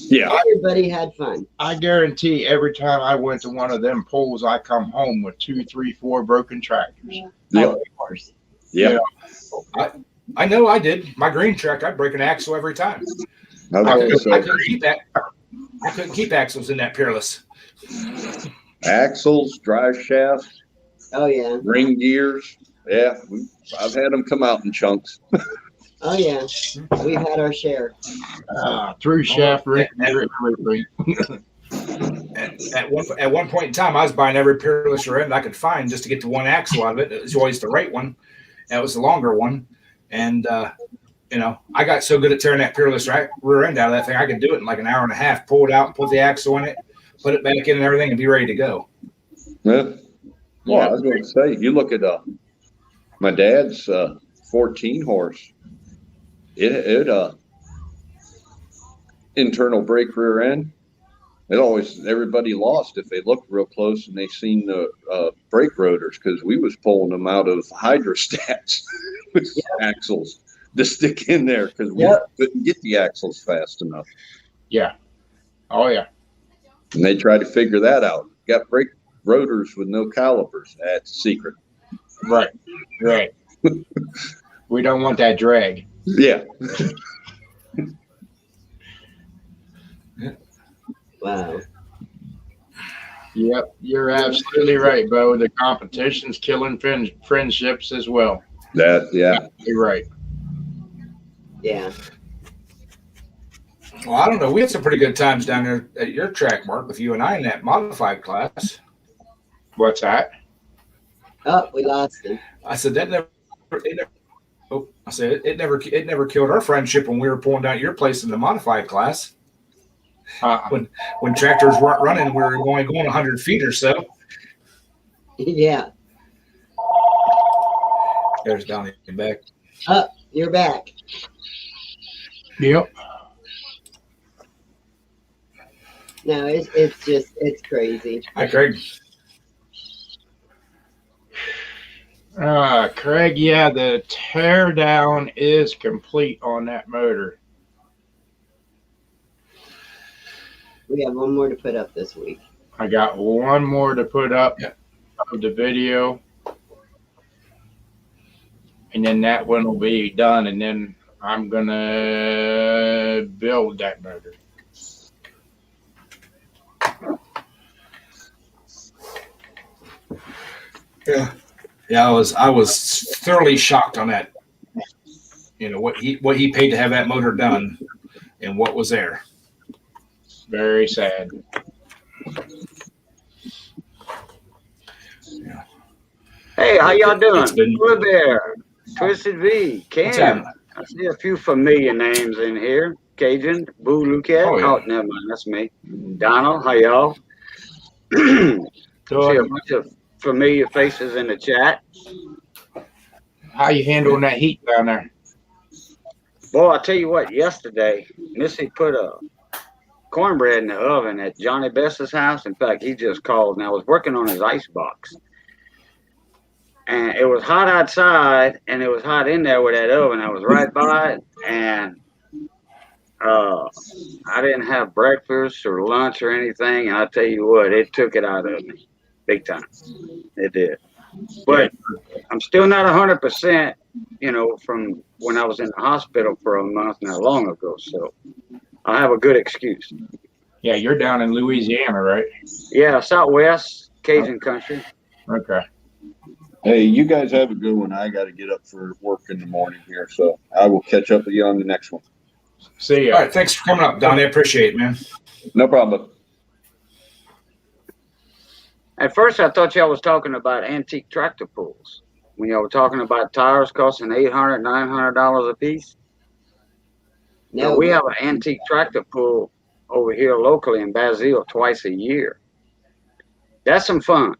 Yeah. Everybody had fun. I guarantee every time I went to one of them pulls, I come home with 2, 3, 4 broken tractors. Yep. Oh, of course. Yeah. I know I did. My green truck, I'd break an axle every time. I was I gonna say, couldn't keep that. I couldn't keep axles in that Peerless. axles, drive shafts, Oh yeah. ring gears. Yeah, I've had them come out in chunks. Oh yeah. We've had our share. Through shaft, ring, everything. At one point in time, I was buying every Peerless rear end I could find just to get the one axle out of it. It was always the right one. That was the longer one. And, I got so good at tearing that Peerless rear end out of that thing, I could do it in like an hour and a half, pull it out, put the axle in it, put it back in and everything, and be ready to go. Yeah. Well, I was going to say, you look at my dad's 14 horse. It internal brake rear end. Everybody lost if they looked real close and they seen the brake rotors, because we was pulling them out of hydrostats with axles to stick in there because we couldn't get the axles fast enough. Yeah. Oh yeah. And they try to figure that out. Got brake rotors with no calipers. That's a secret. Right. Right. We don't want that drag. Yeah. Wow. Yep, you're absolutely right, Bo. The competition's killing friendships as well. Yeah. You're right. Yeah. Well, I don't know. We had some pretty good times down there at your track, Mark, with you and I in that modified class. What's that? Oh, we lost him. I said it never killed our friendship when we were pulling down your place in the modified class. When tractors weren't running, we were only going 100 feet or so. Yeah. There's Donnie back. Oh, you're back. Yep. No, it's crazy. Hi, Craig. Craig, yeah, the tear down is complete on that motor. We have one more to put up this week. I got one more to put up of the video. And then that one will be done. And then I'm going to build that motor. Yeah. Yeah, I was thoroughly shocked on that. You know, what he paid to have that motor done and what was there. Very sad. Yeah. Hey, how y'all doing? It's been- Blue Bear, Twisted V, What's Cam. happening? I see a few familiar names in here. Cajun, Boo Luquette. Oh, yeah. Oh, never mind, that's me. Donald, how y'all? See a bunch of familiar faces in the chat. How you handling that heat down there? Boy, I tell you what, yesterday, Missy put a cornbread in the oven at Johnny Best's house. In fact, he just called and I was working on his ice box. And it was hot outside and it was hot in there with that oven. I was right by it and I didn't have breakfast or lunch or anything. And I tell you what, it took it out of me big time. It did. But I'm still not 100%, you know, from when I was in the hospital for a month not long ago. So I have a good excuse. Yeah, you're down in Louisiana, right? Yeah, Southwest Cajun country. Okay. Hey, you guys have a good one. I got to get up for work in the morning here, so I will catch up with you on the next one. See ya. All right, thanks for coming up, Donnie. I appreciate it, man. No problem. At first, I thought y'all was talking about antique tractor pulls. When y'all were talking about tires costing $800, $900 a piece. No, Now, we have an antique tractor pull over here locally in Basile twice a year. That's some fun.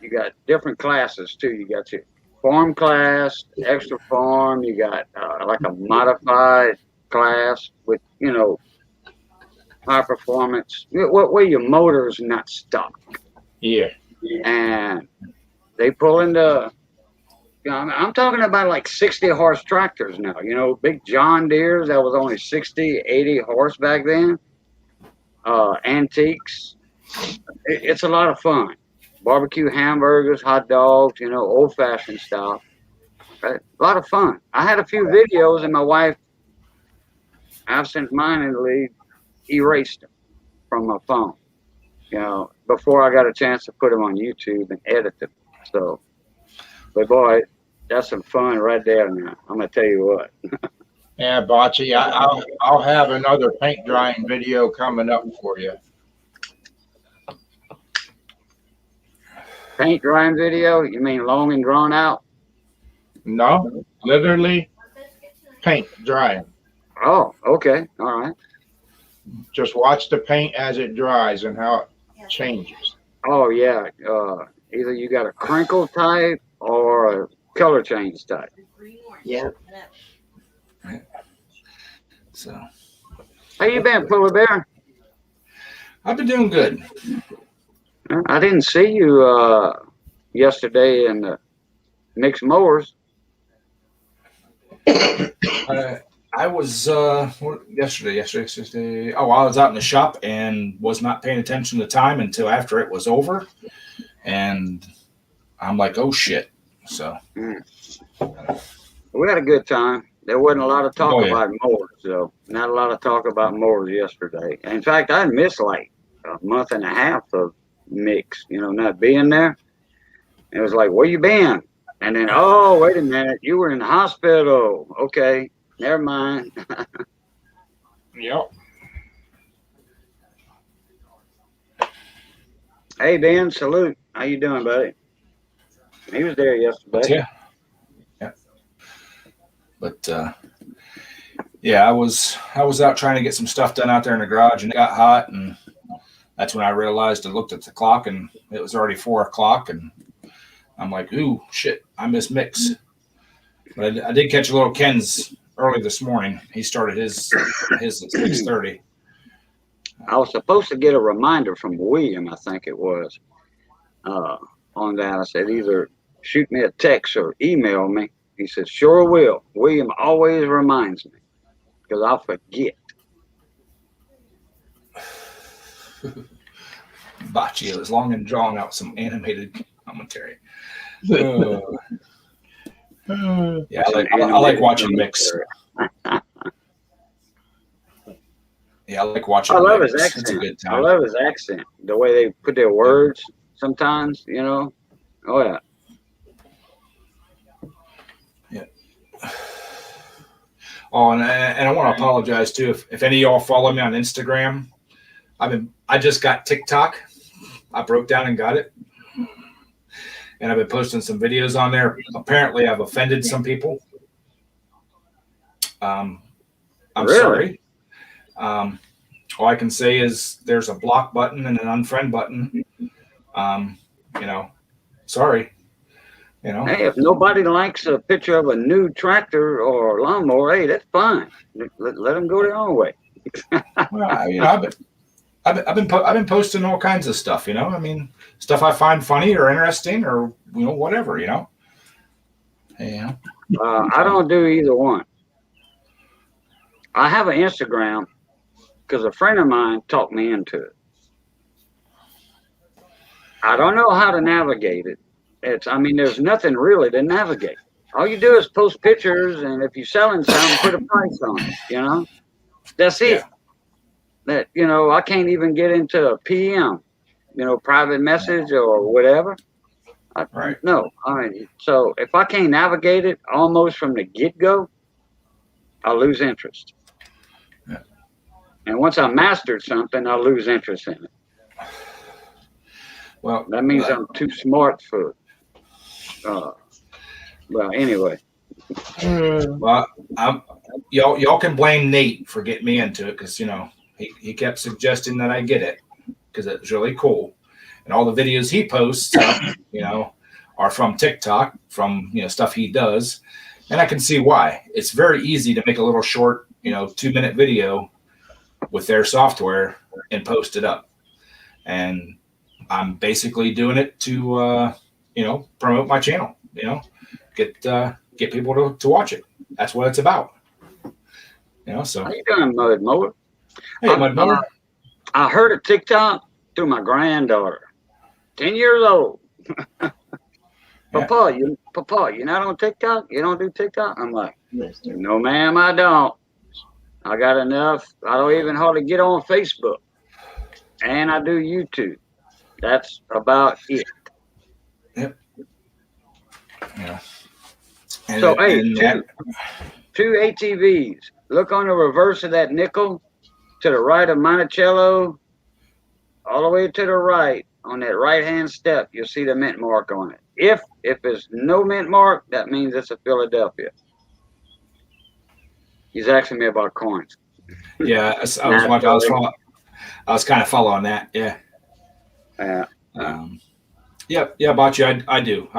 You got different classes too. You got your farm class, extra farm. You got like a modified class with, you know, high performance. Where your motor is not stock. Yeah. And they pull into, you know, I'm talking about like 60 horse tractors now, you know, big John Deeres that was only 60, 80 horse back then. Antiques. It's a lot of fun. Barbecue hamburgers, hot dogs, you know, old fashioned stuff. Right? A lot of fun. I had a few videos and my wife, absent-mindedly, erased them from my phone. You know, before I got a chance to put them on YouTube and edit them. So, but boy, that's some fun right there now. I'm gonna tell you what. Yeah, Bocce, I'll have another paint drying video coming up for you. Paint drying video? You mean long and drawn out? No, literally paint drying. Oh, okay, all right. Just watch the paint as it dries and how it changes. Oh yeah. Either you got a crinkle type or a color change type. yeah. So How you been, Polar Bear? I've been doing good. I didn't see you yesterday in the mixed mowers. I was yesterday. Oh, I was out in the shop and was not paying attention to time until after it was over, and I'm like, oh shit. So We had a good time. There wasn't a lot of talk Oh, yeah. about mowers, though. Not a lot of talk about mowers yesterday. In fact, I missed like a month and a half of mix, not being there. It was like, where you been? And then, oh, wait a minute, you were in the hospital. Okay, never mind. Yep. Hey, Ben, salute. How you doing, buddy? He was there yesterday. Yeah. But yeah, I was out trying to get some stuff done out there in the garage, and it got hot, and that's when I realized I looked at the clock, and it was already 4:00, and I'm like, ooh, shit, I missed mix. But I did catch a little Ken's early this morning. He started his at 6:30. I was supposed to get a reminder from William, I think it was, on that. I said, either shoot me a text or email me. He said, sure will. William always reminds me because I'll forget. Bocce, it was long and drawn out, some animated commentary. Yeah, I like watching mix. Yeah, I like watching. I love mix. his It's a accent. good I time. love his accent. The way they put their words sometimes, Oh, yeah. Oh, and I want to apologize too if any of y'all follow me on Instagram. I just got TikTok. I broke down and got it, and I've been posting some videos on there. Apparently, I've offended some people. I'm Really? sorry. All I can say is there's a block button and an unfriend button. Sorry. Hey, if nobody likes a picture of a new tractor or lawnmower, hey, that's fine. Let them go their own way. Well, I've been posting all kinds of stuff. I mean, stuff I find funny or interesting or whatever. Yeah. I don't do either one. I have an Instagram because a friend of mine talked me into it. I don't know how to navigate it. There's nothing really to navigate. All you do is post pictures, and if you're selling something, put a price on it, That's it. Yeah. That, I can't even get into a PM, private message or whatever. Right. No. So if I can't navigate it almost from the get-go, I'll lose interest. Yeah. And once I mastered something, I'll lose interest in it. Well, That means I'm too smart for well, anyway. Well, y'all can blame Nate for getting me into it because he kept suggesting that I get it because it was really cool, and all the videos he posts, are from TikTok, from stuff he does, and I can see why. It's very easy to make a little short, 2-minute video with their software and post it up, and I'm basically doing it to promote my channel, get people to watch it. That's what it's about. So How you doing, Mud Mower? hey, Mud Mower. I heard a TikTok through my granddaughter, 10 years old. Papa, you're not on TikTok? You don't do TikTok? I'm like, no, ma'am, I don't. I got enough. I don't even hardly get on Facebook. And I do YouTube. That's about it. Yep. Yeah. And So, it- hey, and two ATVs. Look on the reverse of that nickel to the right of Monticello, all the way to the right on that right-hand step. You'll see the mint mark on it. If there's no mint mark, that means it's a Philadelphia. He's asking me about coins. yeah, I was kind of following that. Yeah. Yeah, Bocce, I do.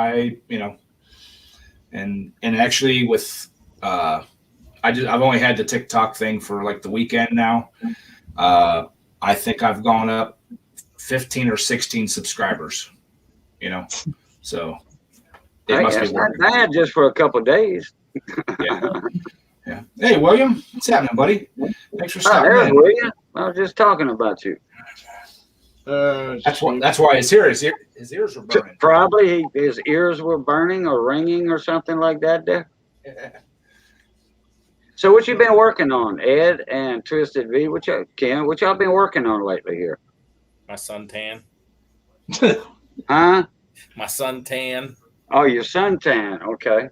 And actually with I've only had the TikTok thing for like the weekend now. I think I've gone up 15 or 16 subscribers. So it must be It's not working. bad just for a couple of days. Yeah. Yeah. Hey, William, what's happening, buddy? Thanks for Oh, stopping there's in. William. I was just talking about you. That's why he's here. His ears are burning. Probably his ears were burning or ringing or something like that there. So what you been working on, Ed and Twisted V? What y'all been working on lately here? My suntan. Huh? My suntan. Oh, your suntan. Okay.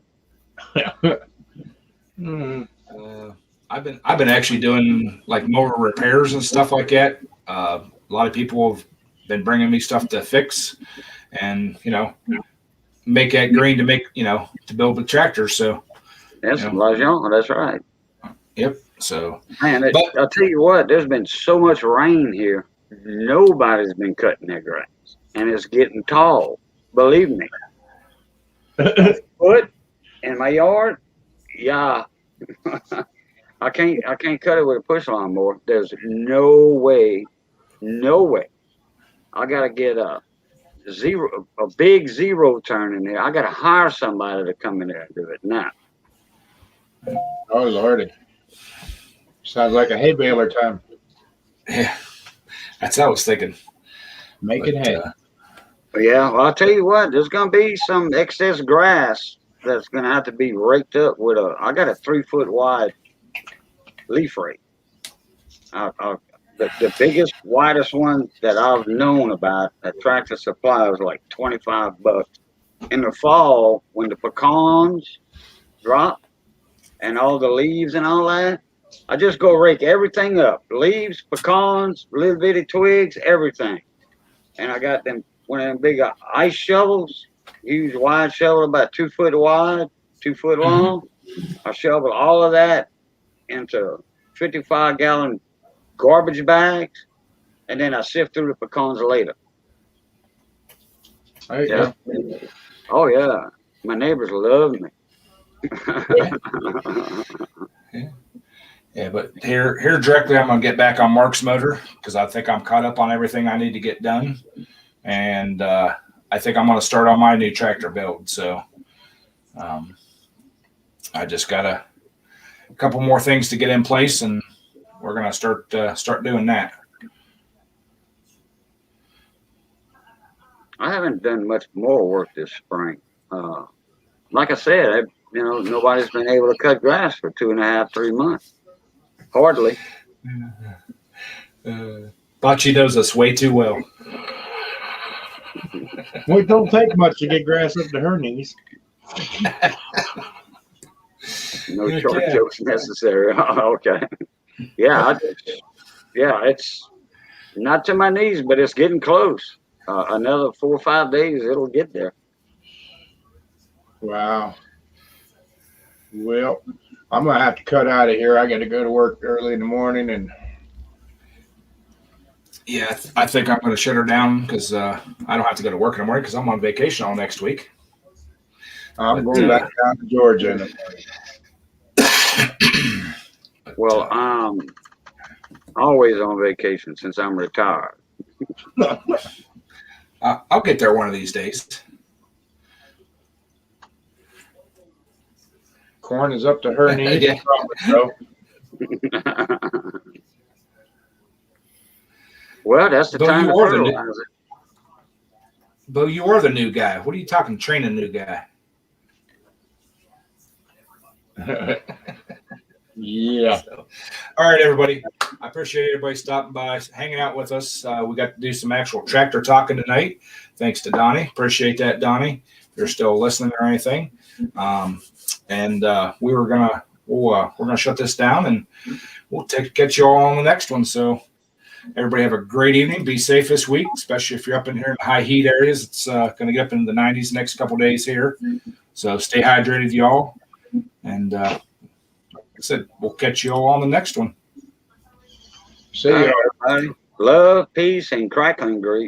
I've been actually doing like mower repairs and stuff like that. A lot of people have been bringing me stuff to fix, and make that green to to build the tractor. So That's Lajon. That's right. yep. So Man, I'll tell you what. There's been so much rain here. Nobody's been cutting their grass, and it's getting tall. Believe me. Foot in my yard, yeah. I can't cut it with a push lawnmower. There's no way. I gotta get a big zero turn in there. I gotta hire somebody to come in there and do it now. Oh Lordy. Sounds like a hay baler time. yeah, that's what I was thinking. Make it hay. Yeah, well, I'll tell you what, there's going to be some excess grass that's going to have to be raked up with I got a 3 foot wide leaf rake. The biggest, widest one that I've known about at Tractor Supply was like $25. In the fall, when the pecans drop and all the leaves and all that, I just go rake everything up. Leaves, pecans, little bitty twigs, everything. And I got one of them big ice shovels, huge wide shovel, about 2 foot wide, 2 foot long. I shovel all of that into 55-gallon garbage bags, and then I sift through the pecans later. There you Yeah. go. Oh yeah, my neighbors love me. Yeah, but here directly, I'm gonna get back on Mark's motor because I think I'm caught up on everything I need to get done, and I think I'm gonna start on my new tractor build. So I just got a couple more things to get in place, and we're gonna start doing that. I haven't done much more work this spring. Like I said, nobody's been able to cut grass for 2.5, 3 months. Hardly. Bocce knows us way too well. Well, it don't take much to get grass up to her knees. No Yeah, short yeah. jokes necessary. Okay. Yeah, it's not to my knees, but it's getting close. Another 4 or 5 days, it'll get there. Wow. Well, I'm gonna have to cut out of here. I got to go to work early in the morning, and Yeah, I think I'm gonna shut her down because I don't have to go to work in the morning because I'm on vacation all next week. I'm going back down to Georgia in the morning. Well, I'm always on vacation since I'm retired. I'll get there one of these days. Corn is up to her knees. Yeah. So Well, that's the But time you to are the new- fertilize it. Bo, you are the new guy. What are you talking? Train a new guy. yeah. So, all right, everybody. I appreciate everybody stopping by, hanging out with us. We got to do some actual tractor talking tonight. Thanks to Donnie. Appreciate that, Donnie. If you're still listening or anything. We're gonna shut this down, and we'll catch you all on the next one. So everybody have a great evening. Be safe this week, especially if you're up in here in the high heat areas. It's going to get up into the 90s next couple days here. So stay hydrated, y'all. And like I said, we'll catch you all on the next one. See you. All right, everybody. Love, peace, and crackling grease.